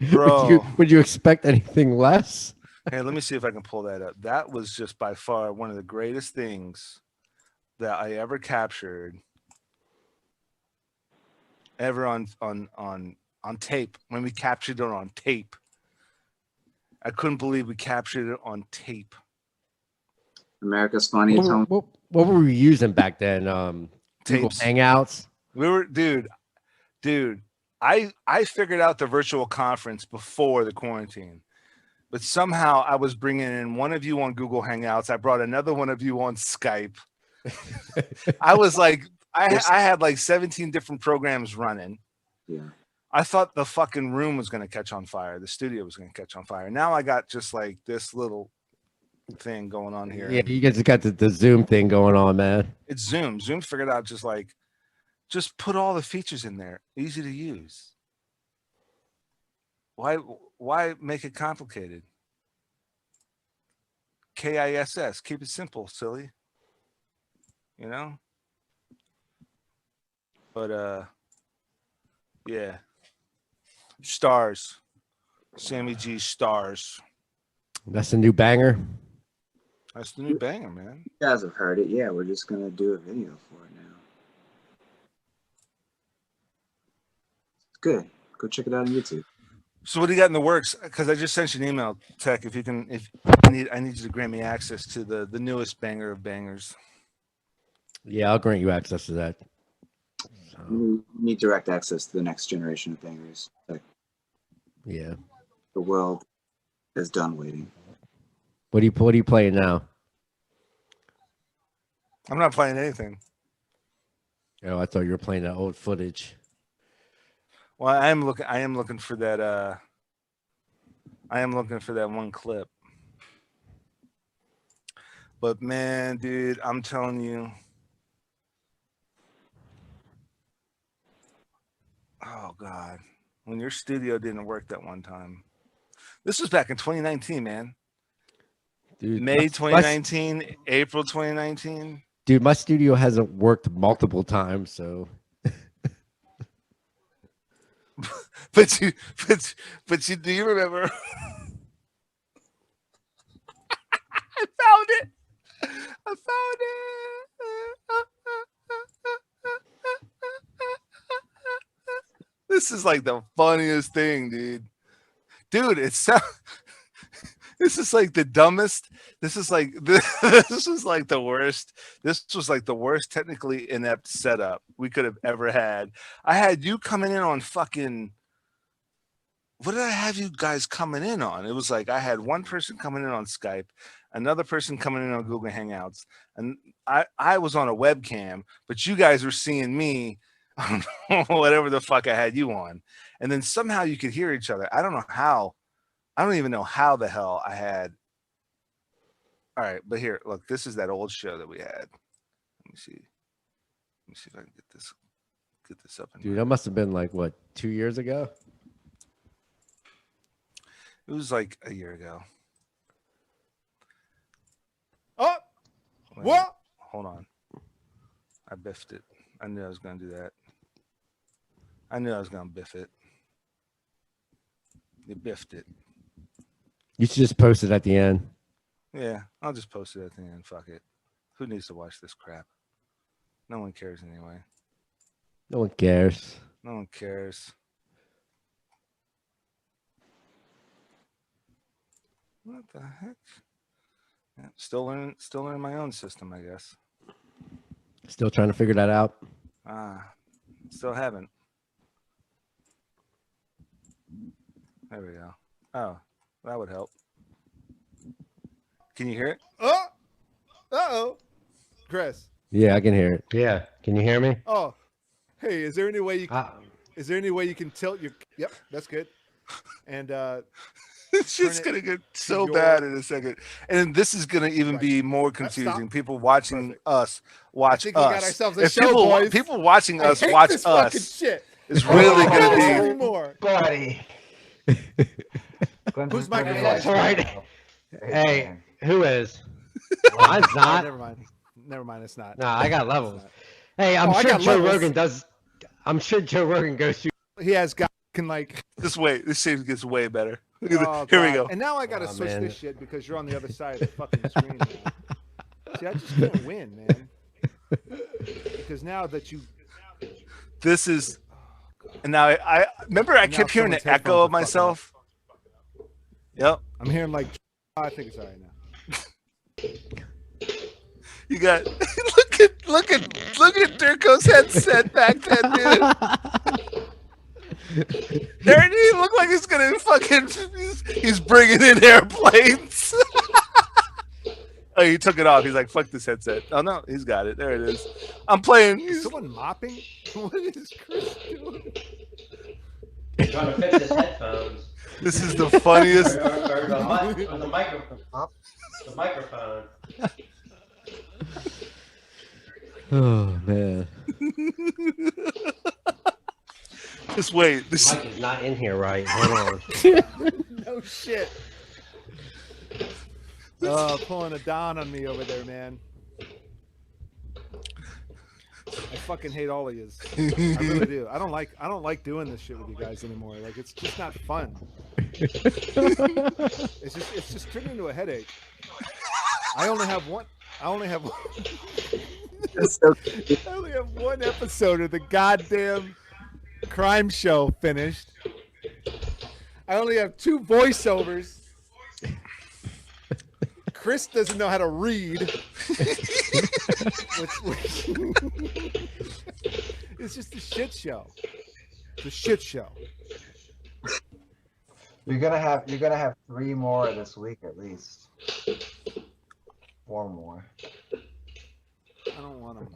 Bro, would you expect anything less? Hey, let me see if I can pull that up. That was just by far one of the greatest things that I ever captured ever on tape. When we captured it on tape, I couldn't believe we captured it on tape. America's Funniest Home. What were we using back then? Google Tapes. Hangouts. We were, dude. I figured out the virtual conference before the quarantine, but somehow I was bringing in one of you on Google Hangouts. I brought another one of you on Skype. I was like, I had like 17 different programs running. Yeah. I thought the fucking room was going to catch on fire. The studio was going to catch on fire. Now I got just like this little thing going on here. Yeah, you guys got the Zoom thing going on, man. It's Zoom. Zoom figured out just put all the features in there. Easy to use. Why make it complicated? KISS. Keep it simple, silly. You know? But yeah. Stars. Sammy G Stars. That's a new banger. That's the new banger, man. You guys have heard it. Yeah, we're just gonna do a video for it now. It's good. Go check it out on YouTube. So what do you got in the works? Because I just sent you an email, Tech. If I need you to grant me access to the newest banger of bangers. Yeah, I'll grant you access to that. So, You need direct access to the next generation of bangers. Like, yeah. the world is done waiting. What are you playing now? I'm not playing anything. Oh, I thought you were playing that old footage. Well, I am looking for that. I am looking for that one clip. But man, dude, I'm telling you. Oh God, when your studio didn't work that one time. This was back in 2019, man. Dude, May 2019, April 2019. Dude, my studio hasn't worked multiple times, so. But you, do you remember? I found it. This is like the funniest thing, dude. Dude, this is like the dumbest. This is like this is like the worst. This was like the worst technically inept setup we could have ever had. I had you coming in on fucking. What did I have you guys coming in on? It was like I had one person coming in on Skype, another person coming in on Google Hangouts, and I was on a webcam, but you guys were seeing me on whatever the fuck I had you on. And then somehow you could hear each other. I don't know how. I don't even know how the hell I had. All right, but here, look, this is that old show that we had. Let me see. Let me see if I can get this up. Dude, that must have been like what, 2 years ago? It was like a year ago. Oh, what? Hold on. I biffed it. I knew I was going to do that. I knew I was going to biff it. You biffed it. You should just post it at the end. Yeah, I'll just post it at the end. Fuck it. Who needs to watch this crap? No one cares anyway. No one cares. No one cares. What the heck? Yeah, still learning my own system, I guess. Still trying to figure that out. Ah, Still haven't. There we go. Oh, that would help. Can you hear it? Oh, uh-oh. Chris. Yeah, I can hear it. Yeah, can you hear me? Oh, hey, is there any way you can tilt your? Yep, that's good. And It's just gonna get so bad in a second, and this is gonna even be more confusing. People watching us watch I think us. we got ourselves a If show, people, boys. people watching us I hate watch this fucking us, shit. it's really gonna be. Anymore. Buddy. Who's microphone? That's right. Hey, who is? Mine's Oh, not. never mind. Never mind. It's not. No, I got levels. Hey, I'm Oh, I sure got Joe levels. Rogan does. I'm sure Joe Rogan goes through. He has got can like. Just wait. This shit gets way better. Look at Oh, Here we God. go. And now I got to Oh, switch man. this shit because you're on the other side of the fucking screen. Now. See, I just can't win, man. Because now that you. This is, and now I remember I Now kept hearing someone's the echo headphones are of myself. Yep. I'm hearing like. I think it's all right now. You got look at Durko's headset back then, dude. There he looked like he's gonna fucking he's bringing in airplanes. Oh, he took it off. He's like, fuck this headset. Oh no, he's got it. There it is. I'm playing. Is someone mopping? What is Chris doing? Trying to fix his headphones. This is the funniest. Or the microphone. The microphone. Oh man. Just wait. This Mike is not in here, right? Hold on. No shit. Pulling a Don on me over there, man. I fucking hate all of yous. I really do. I don't like doing this shit with you guys anymore. Like it's just not fun. It's just turned into a headache. I only have one episode of the goddamn crime show finished. I only have 2 voiceovers. Chris doesn't know how to read. It's just a shit show. It's a shit show. You're gonna have 3 more this week at least. 4 more. I don't want them.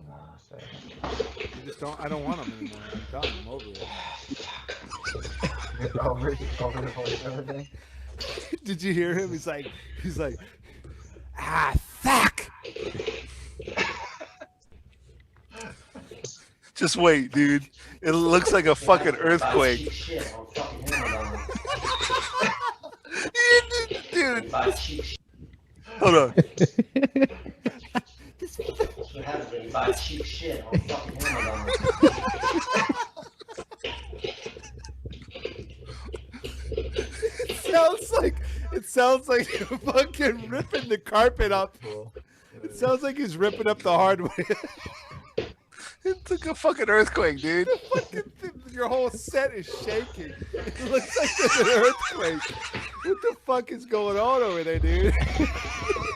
I don't want them anymore. I'm done. I'm over it. You're over the voiceover thing. Did you hear him? He's like, fuck. just wait, dude. It looks like a fucking earthquake. Dude. Hold on. What happens when you buy cheap shit on fucking Amazon? It sounds like you're fucking ripping the carpet up. It sounds like he's ripping up the hardware. It's like a fucking earthquake, dude. Your whole set is shaking. It looks like there's an earthquake. What the fuck is going on over there, dude?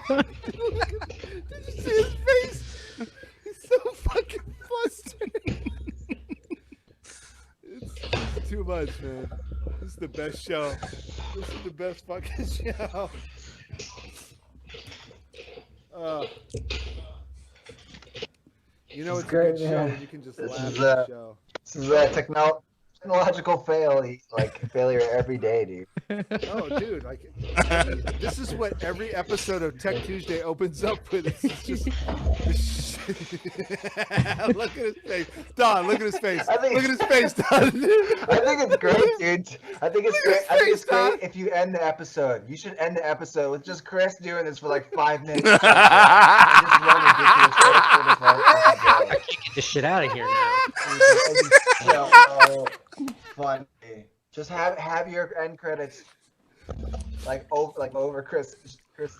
Did you see his face? He's so fucking flustered. It's too much, man. This is the best show. This is the best fucking show. You know, it's a good show when you can just laugh at the show. This is a technological failure every day, dude. Oh, dude! This is what every episode of Tech Tuesday opens up with. It's just look at his face, Don. Look at his face. Look at his face, Don. I think it's great, dude. I think it's great. I think it's great if you end the episode. You should end the episode with just Chris doing this for like 5 minutes. I can't get this shit out of here now. Funny. Just have your end credits over Chris's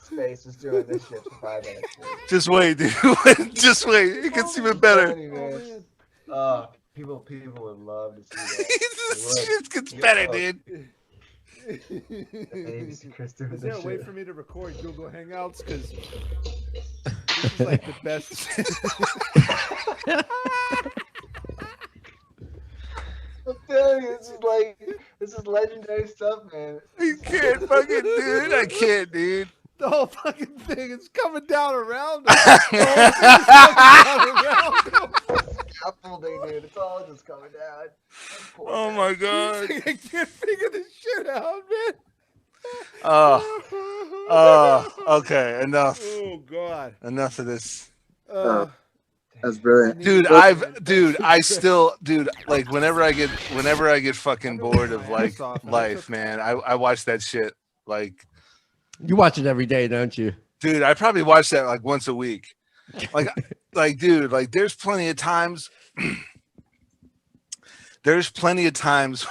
face is doing this shit for 5 minutes. Just wait, dude. Just wait. It gets even better. People would love to see that. It gets better, dude. Is there a way for me to record Google Hangouts? Because this is like the best. is legendary stuff, man. You can't fucking, dude. I can't, dude. The whole fucking thing is coming down around him. The whole thing is coming down around him. Scaffolding, dude. It's all just coming down. Poor Oh guy. my god. I can't figure this shit out, man. Okay, enough. Oh god. Enough of this. That's brilliant. Dude, like whenever I get fucking bored of like life, man, I watch that shit. Like, You watch it every day, don't you? dude, I probably watch that like once a week. Like, dude, like there's plenty of times. There's plenty of times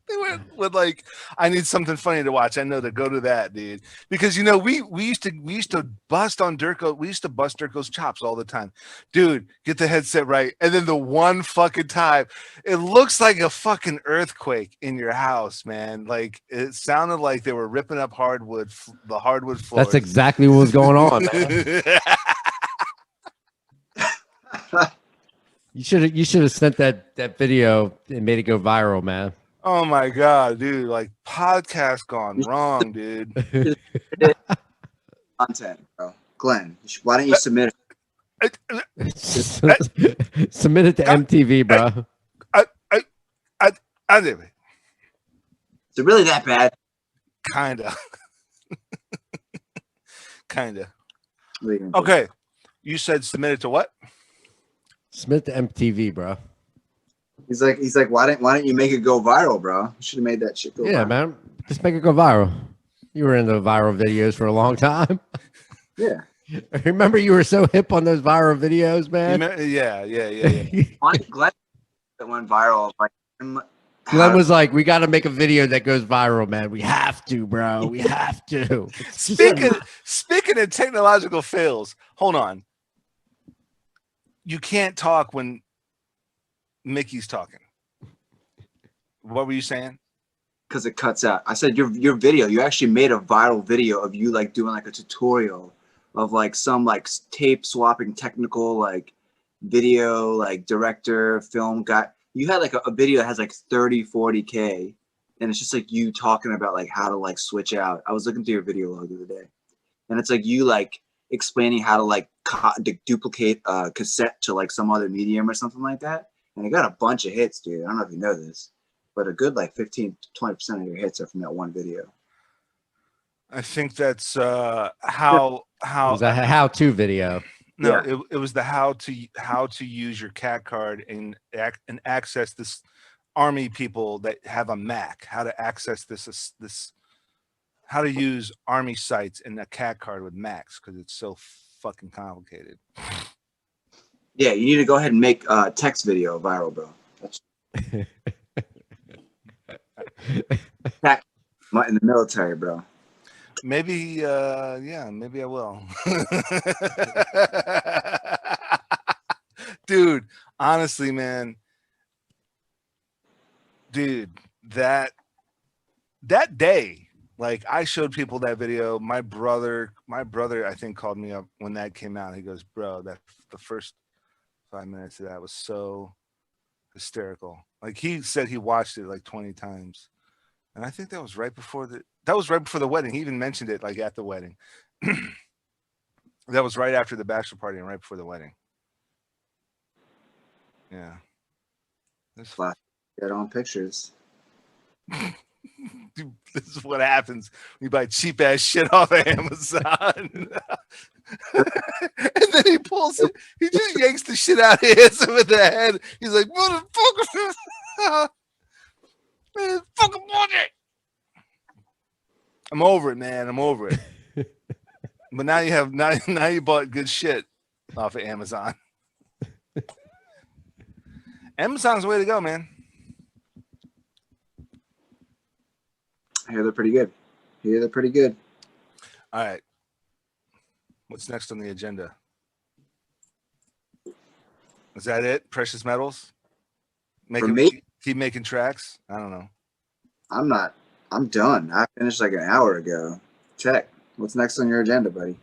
they went with like, I need something funny to watch. I know to go to that, dude, because you know we used to bust on Durko. We used to bust Durko's chops all the time, dude. Get the headset right, and then the one fucking time, it looks like a fucking earthquake in your house, man. Like it sounded like they were ripping up the hardwood floors. That's exactly what was going on, man. You should have sent that video and made it go viral, man. Oh my god, dude! Like podcast gone wrong, dude. Content, bro. Glenn, why don't you submit it? Submit it to MTV, bro. I did it. Is it really that bad? Kinda. Kinda. What are you gonna do? Okay. You said submit it to what? Submit to MTV, bro. He's like, why don't you make it go viral, bro? You should have made that shit go Yeah, viral. man. Just make it go viral. You were into viral videos for a long time. Yeah. Remember, you were so hip on those viral videos, man. Yeah. Glenn that went viral. Like, Glenn was like, "We got to make a video that goes viral, man. We have to, bro. We have to." Speaking of technological fails, hold on. You can't talk when Mickey's talking. What were you saying? because it cuts out. I said your video. You actually made a viral video of you like doing like a tutorial of like some like tape swapping technical like video like director film guy. You had like a video that has like 30-40K, and it's just like you talking about like how to like switch out. I was looking through your video log the other day, and it's like you like explaining how to like duplicate a cassette to like some other medium or something like that. And it got a bunch of hits, dude. I don't know if you know this, but a good like 15 to 20% of your hits are from that one video. I think that's how It was a how-to video. no, Yeah. it was the how to use your CAD card and access this army people that have a Mac, how to access this how to use army sites in a CAD card with Macs because it's so fucking complicated. Yeah, you need to go ahead and make text video viral, bro. That's in the military, bro. Maybe yeah, maybe I will. Dude, honestly, man. Dude, that day, like I showed people that video. My brother I think called me up when that came out. He goes, "Bro, that the first 5 minutes of that was so hysterical." Like he said he watched it like 20 times. And I think that was right before the wedding. He even mentioned it like at the wedding. That was right after the bachelor party and right before the wedding. Yeah. Flash get on pictures. Dude, this is what happens when you buy cheap ass shit off of Amazon. And then he pulls it, he just yanks the shit out, hits him in the head. He's like, "Motherfucker, man, fucking bullshit." I'm over it, man. I'm over it. But now you have now you bought good shit off of Amazon. Amazon's the way to go, man. I hear they're pretty good. All right. What's next on the agenda? Is that it? Precious metals? For me? Keep making tracks? I don't know. I'm done. I finished like an hour ago. Check. What's next on your agenda, buddy?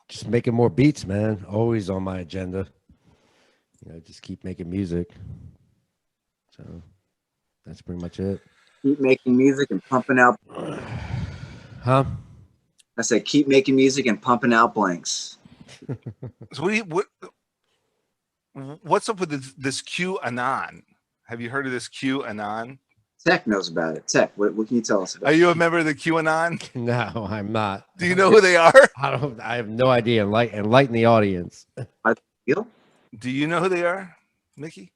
Just making more beats, man. Always on my agenda. You know, just keep making music. So that's pretty much it. Keep making music and pumping out. Huh? I said, keep making music and pumping out blanks. So what's up with this QAnon? Have you heard of this QAnon? Tech knows about it. Tech, what can you tell us about Are it? you a member of the QAnon? No, I'm not. Do you know who they are? I have no idea. Enlighten the audience. Feel? Do you know who they are, Mickey?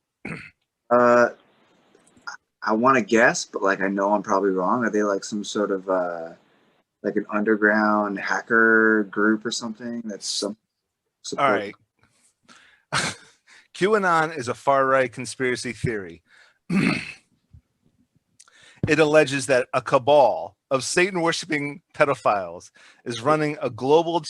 I want to guess, but like I know I'm probably wrong. Are they like some sort of like an underground hacker group or something? That's some support. All right. QAnon is a far-right conspiracy theory. It alleges that a cabal of Satan-worshiping pedophiles is running a global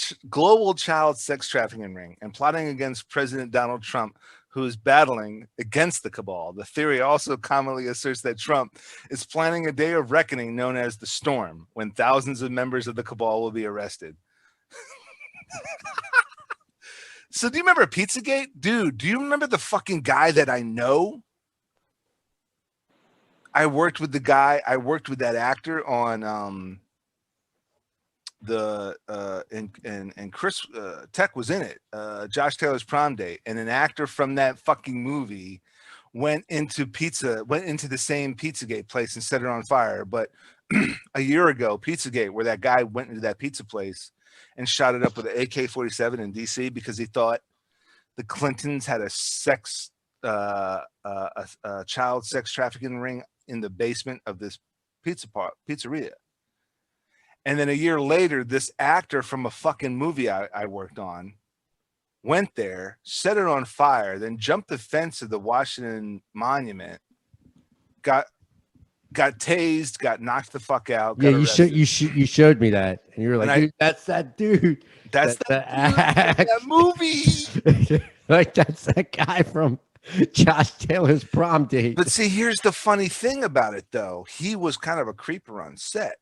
child sex trafficking ring and plotting against President Donald Trump, who is battling against the cabal. The theory also commonly asserts that Trump is planning a day of reckoning known as the Storm, when thousands of members of the cabal will be arrested. So do you remember Pizzagate? Dude, do you remember the fucking guy that I know? I worked with that actor on and Chris Tech was in it. Josh Taylor's Prom Date, and an actor from that fucking movie went into the same Pizzagate place and set it on fire. But a year ago, Pizzagate, where that guy went into that pizza place and shot it up with an AK-47 in DC because he thought the Clintons had a child sex trafficking ring in the basement of this pizzeria. And then a year later, this actor from a fucking movie I worked on went there, set it on fire, then jumped the fence of the Washington Monument, got tased, got knocked the fuck out. Yeah, you showed me that, and you were like, dude, that's that dude. That's that movie. Like that's that guy from Josh Taylor's Prom Date. But see, here's the funny thing about it, though. He was kind of a creeper on set.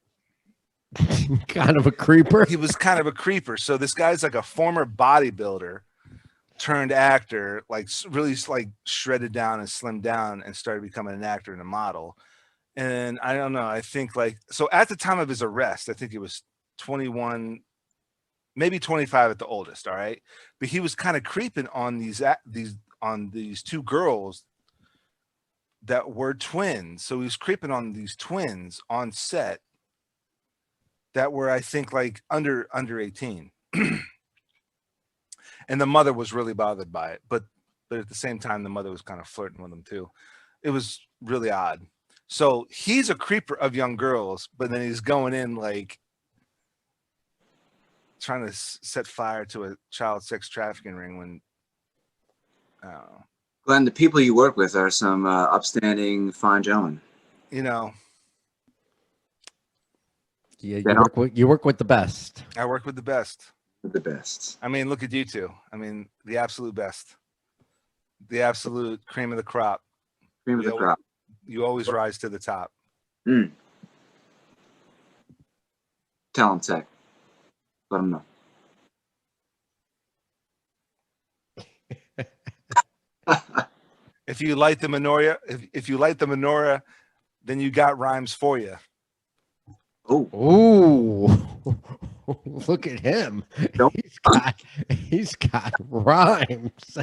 Kind of a creeper. He was kind of a creeper. So this guy's like a former bodybuilder turned actor, like really like shredded down and slimmed down and started becoming an actor and a model. And I don't know. I think like, so at the time of his arrest, I think he was 21, maybe 25 at the oldest. All right. But he was kind of creeping on these two girls that were twins. So he was creeping on these twins on set that were, I think, like under 18. And the mother was really bothered by it. But at the same time, the mother was kind of flirting with him too. It was really odd. So he's a creeper of young girls, but then he's going in like trying to set fire to a child sex trafficking ring when, I don't know. Glenn, the people you work with are some upstanding, fine gentlemen. You know. Yeah, you work with the best. I work with the best. The best. I mean, look at you two. I mean, the absolute best. The absolute cream of the crop. Cream of the crop. You always rise to the top. Mm. Tell them, Tech. Let them know. If you light the menorah, if you light the menorah, then you got rhymes for you. Oh, look at him! He's got rhymes.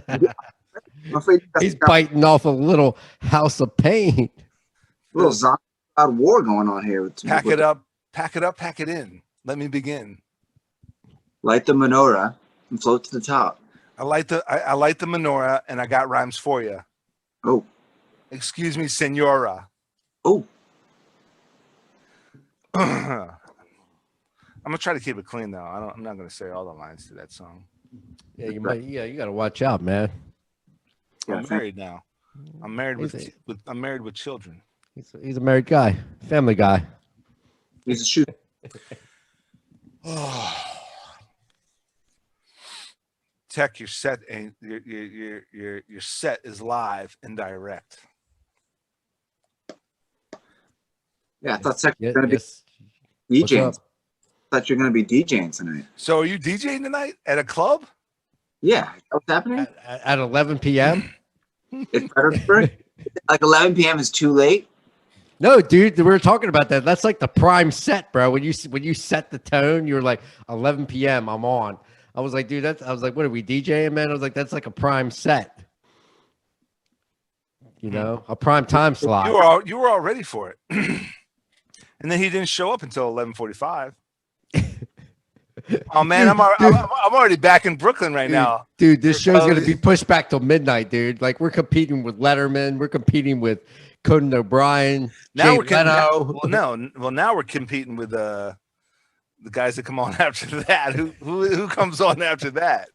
He's biting off a little House of Pain. A little zombie war going on here. Pack it up, pack it in. Let me begin. Light the menorah and float to the top. I light the menorah, and I got rhymes for you. Oh, excuse me, senora. Oh. I'm gonna try to keep it clean though. I'm not gonna say all the lines to that song. Yeah, you might. Yeah, you got to watch out, man. I'm married now. I'm married with children. He's a married guy, family guy. He's a shooter. Tech, your set ain't your set is live and direct. Yeah, I thought Tech was gonna be DJing. I thought you're gonna be DJing tonight. So are you DJing tonight at a club? Yeah, what's happening? At 11 p.m. In Fredericksburg? Like 11 p.m. is too late. No, dude, we were talking about that. That's like the prime set, bro. When you set the tone, you were like 11 p.m. I'm on. I was like, dude, I was like, what are we DJing, man? I was like, that's like a prime set. You know, a prime time slot. You were all ready for it. And then he didn't show up until 11:45. Oh man, I'm already back in Brooklyn right now. Dude, this show's gonna be pushed back till midnight, dude. Like we're competing with Letterman, we're competing with Conan O'Brien. Now we're we're competing with the guys that come on after that. Who comes on after that?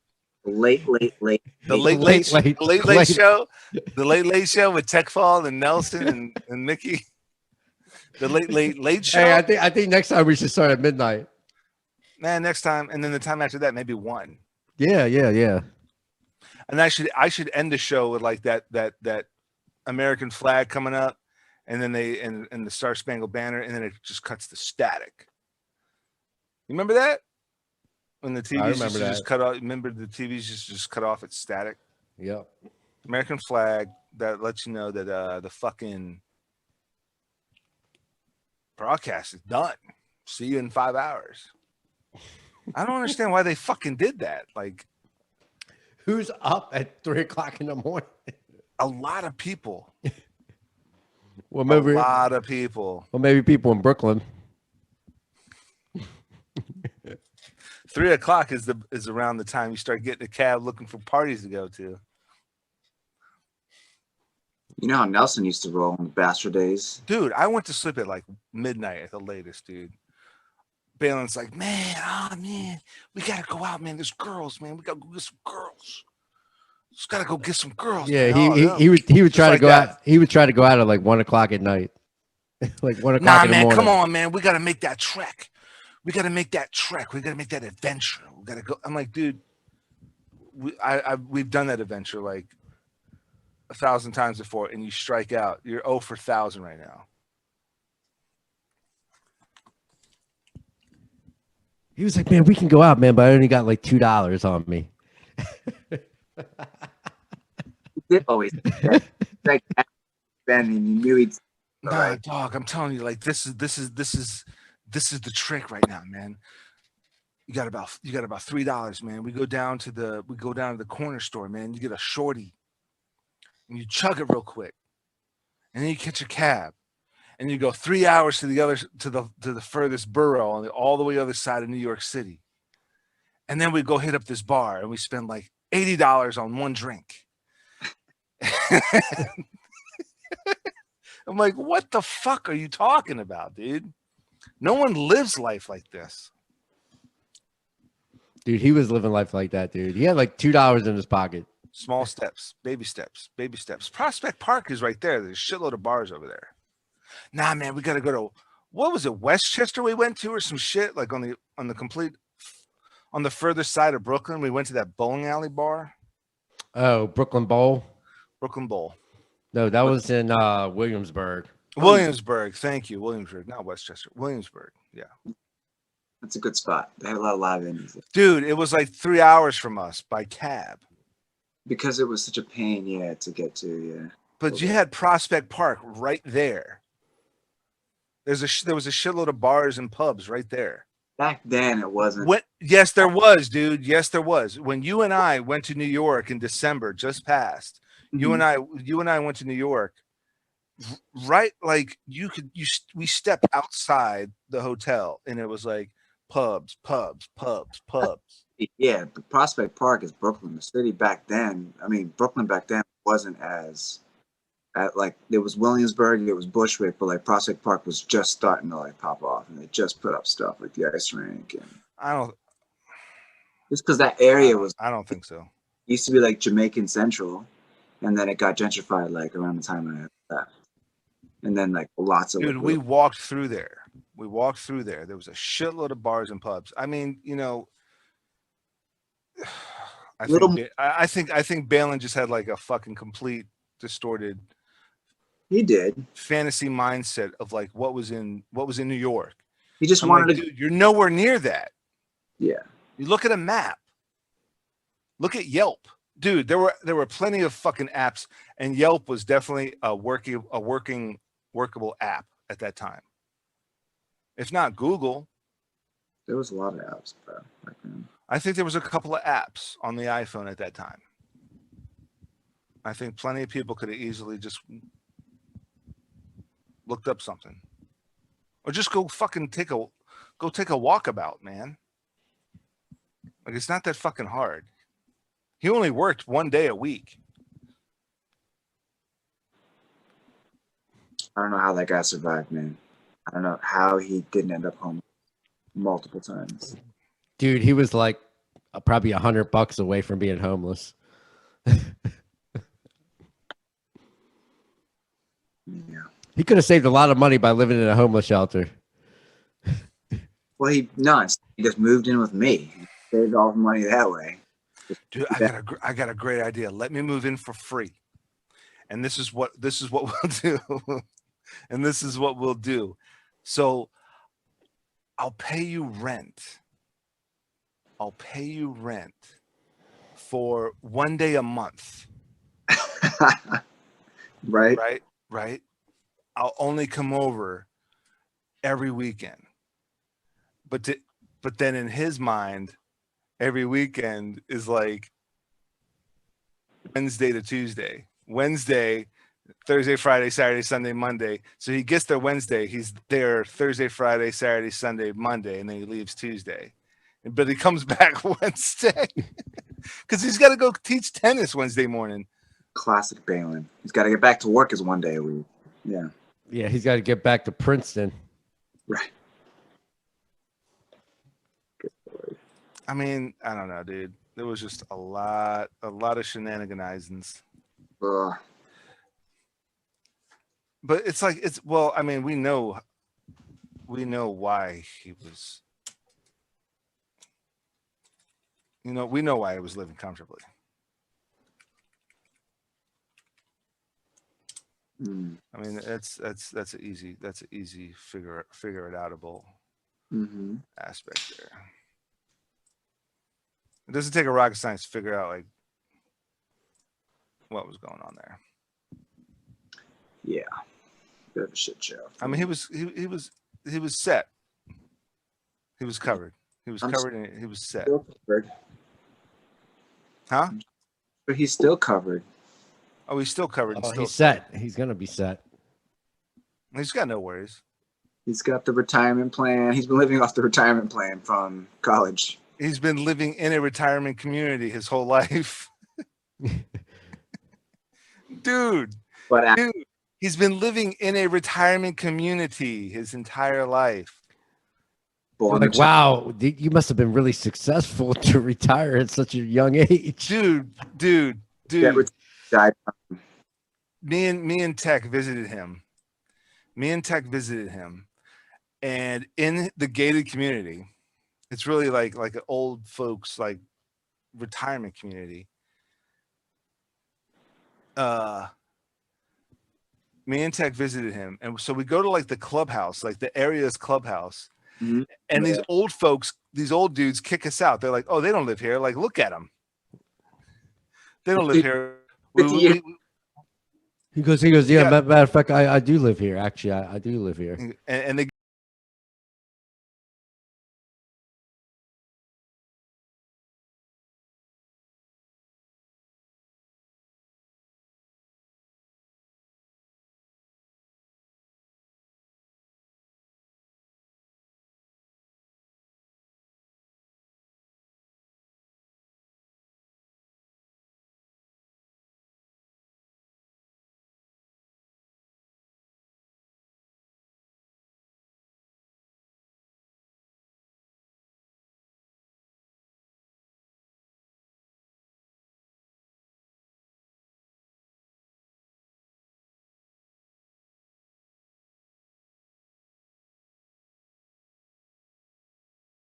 The late show. The late show with TECHFALL and Nelson and Mickey. The late show. Hey, I think next time we should start at midnight. Man, next time, and then the time after that, maybe 1. Yeah. And I should end the show with like that American flag coming up, and then and the Star Spangled Banner, and then it just cuts to static. You remember that? When the TVs just cut off. Remember the TVs just cut off at static? Yep. American flag that lets you know that the fucking broadcast is done. See you in 5 hours. I don't understand why they fucking did that. Like, who's up at 3 o'clock in the morning? A lot of people. Well, maybe a lot of people. Well, maybe people in Brooklyn. 3 o'clock is around the time you start getting a cab looking for parties to go to. You know how Nelson used to roll on the Bastard days? Dude, I went to sleep at like midnight at the latest, dude. Balin's like, man, we gotta go out, man. There's girls, man. We gotta go get some girls. Just gotta go get some girls. Yeah, man. he would try to go out. He would try to go out at like 1 o'clock at night. Like 1 o'clock in the morning. Nah, man, come on, man. We gotta make that trek. We gotta make that trek. We gotta make that adventure. We gotta go. I'm like, dude, we've done that adventure like 1,000 times before, and you strike out. You're 0 for 1,000 right now. He was like, man, we can go out, man, but I only got like $2 on me. He did always like Ben, and you knew he'd. Nah, dog, I'm telling you, like this is the trick right now, man. You got about $3, man. We go down to the corner store, man. You get a shorty, and you chug it real quick, and then you catch a cab, and you go 3 hours to the furthest borough on all the way other side of New York City, and then we go hit up this bar, and we spend like $80 on one drink. I'm like, what the fuck are you talking about, dude? No one lives life like this. Dude, he was living life like that, dude. He had like $2 in his pocket. Small steps, baby steps, baby steps. Prospect Park is right there. There's a shitload of bars over there. Nah, man, we got to go to, what was it, Westchester we went to or some shit? Like on the further side of Brooklyn, we went to that bowling alley bar. Oh, Brooklyn Bowl? Brooklyn Bowl. No, that was in Williamsburg. Williamsburg, thank you. Williamsburg, not Westchester. Williamsburg, yeah. That's a good spot. They had a lot of live indies. Dude, it was like 3 hours from us by cab. Because it was such a pain, yeah, to get to, yeah. But you had Prospect Park right there. There was a shitload of bars and pubs right there. Back then, it wasn't. Yes, there was, dude. Yes, there was. When you and I went to New York in December, just passed. Mm-hmm. You and I went to New York. Right, like we stepped outside the hotel, and it was like pubs. Yeah, but Prospect Park is Brooklyn. The city back then, I mean, Brooklyn back then wasn't as like there was Williamsburg, there was Bushwick, but like Prospect Park was just starting to like pop off, and they just put up stuff like the ice rink. And just because that area was, I don't think so. Used to be like Jamaican Central, and then it got gentrified like around the time I left. And then like lots of dude, we walked through there. There was a shitload of bars and pubs. I mean, you know, I think Balin just had like a fucking complete distorted. He did fantasy mindset of like what was in New York. He just wanted to. Dude, you're nowhere near that. Yeah. You look at a map. Look at Yelp. dude, there were plenty of fucking apps, and Yelp was definitely a workable app at that time. If not Google, There was a lot of apps, bro. Back then. I think there was a couple of apps on the iPhone at that time. I think plenty of people could have easily just looked up something, or just go fucking take a walkabout, man. Like, it's not that fucking hard. He only worked 1 day a week. I don't know how that guy survived, man. I don't know how he didn't end up home multiple times. Dude, he was like probably $100 away from being homeless. Yeah. He could have saved a lot of money by living in a homeless shelter. Well, he just moved in with me. He saved all the money that way. Dude, I got a great idea. Let me move in for free, and this is what we'll do. And this is what we'll do. So I'll pay you rent. I'll pay you rent for 1 day a month. Right? Right. I'll only come over every weekend. But then in his mind, every weekend is like Wednesday to Tuesday. Wednesday, Thursday, Friday, Saturday, Sunday, Monday. So he gets there Wednesday. He's there Thursday, Friday, Saturday, Sunday, Monday, and then he leaves Tuesday. But he comes back Wednesday because he's got to go teach tennis Wednesday morning. Classic Balin. He's got to get back to work as 1 day a week. Yeah. Yeah, he's got to get back to Princeton. Right. I mean, I don't know, dude. There was just a lot of shenaniganizings. Ugh. But it's like, well, I mean, we know why he was, we know why he was living comfortably. I mean, that's an easy figure it outable aspect there. It doesn't take a rocket science to figure out like what was going on there. Yeah. Bit of a shit show. I mean, he was set. He was covered. He was covered and he was set. Still covered. Huh? But he's still covered. Oh, he's still covered. Oh, he's set. He's gonna be set. He's got no worries. He's got the retirement plan. He's been living off the retirement plan from college. He's been living in a retirement community his whole life. Dude, he's been living in a retirement community his entire life. Like, wow, you must have been really successful to retire at such a young age. Dude. Me and Tech visited him. And in the gated community, it's really like an old folks like retirement community. Me and Tech visited him, and so we go to like the clubhouse, like the area's clubhouse, and these old folks, these old dudes kick us out. They're like, "Oh, they don't live here. Like, look at them. They don't live here." He goes, yeah, matter of fact, I do live here. Actually, I do live here. And they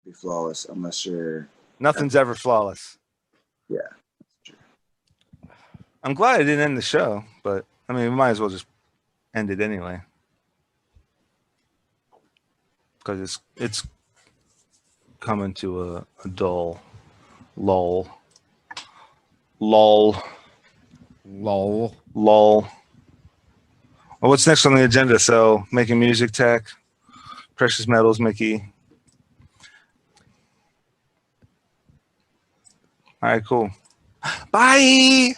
be flawless unless you're nothing's ever flawless. Yeah. I'm glad I didn't end the show, but I mean, we might as well just end it anyway. Because it's coming to a dull lull Lol. Lol. Well, what's next on the agenda? So, making music tech, precious metals, Mickey. All right, cool. Bye.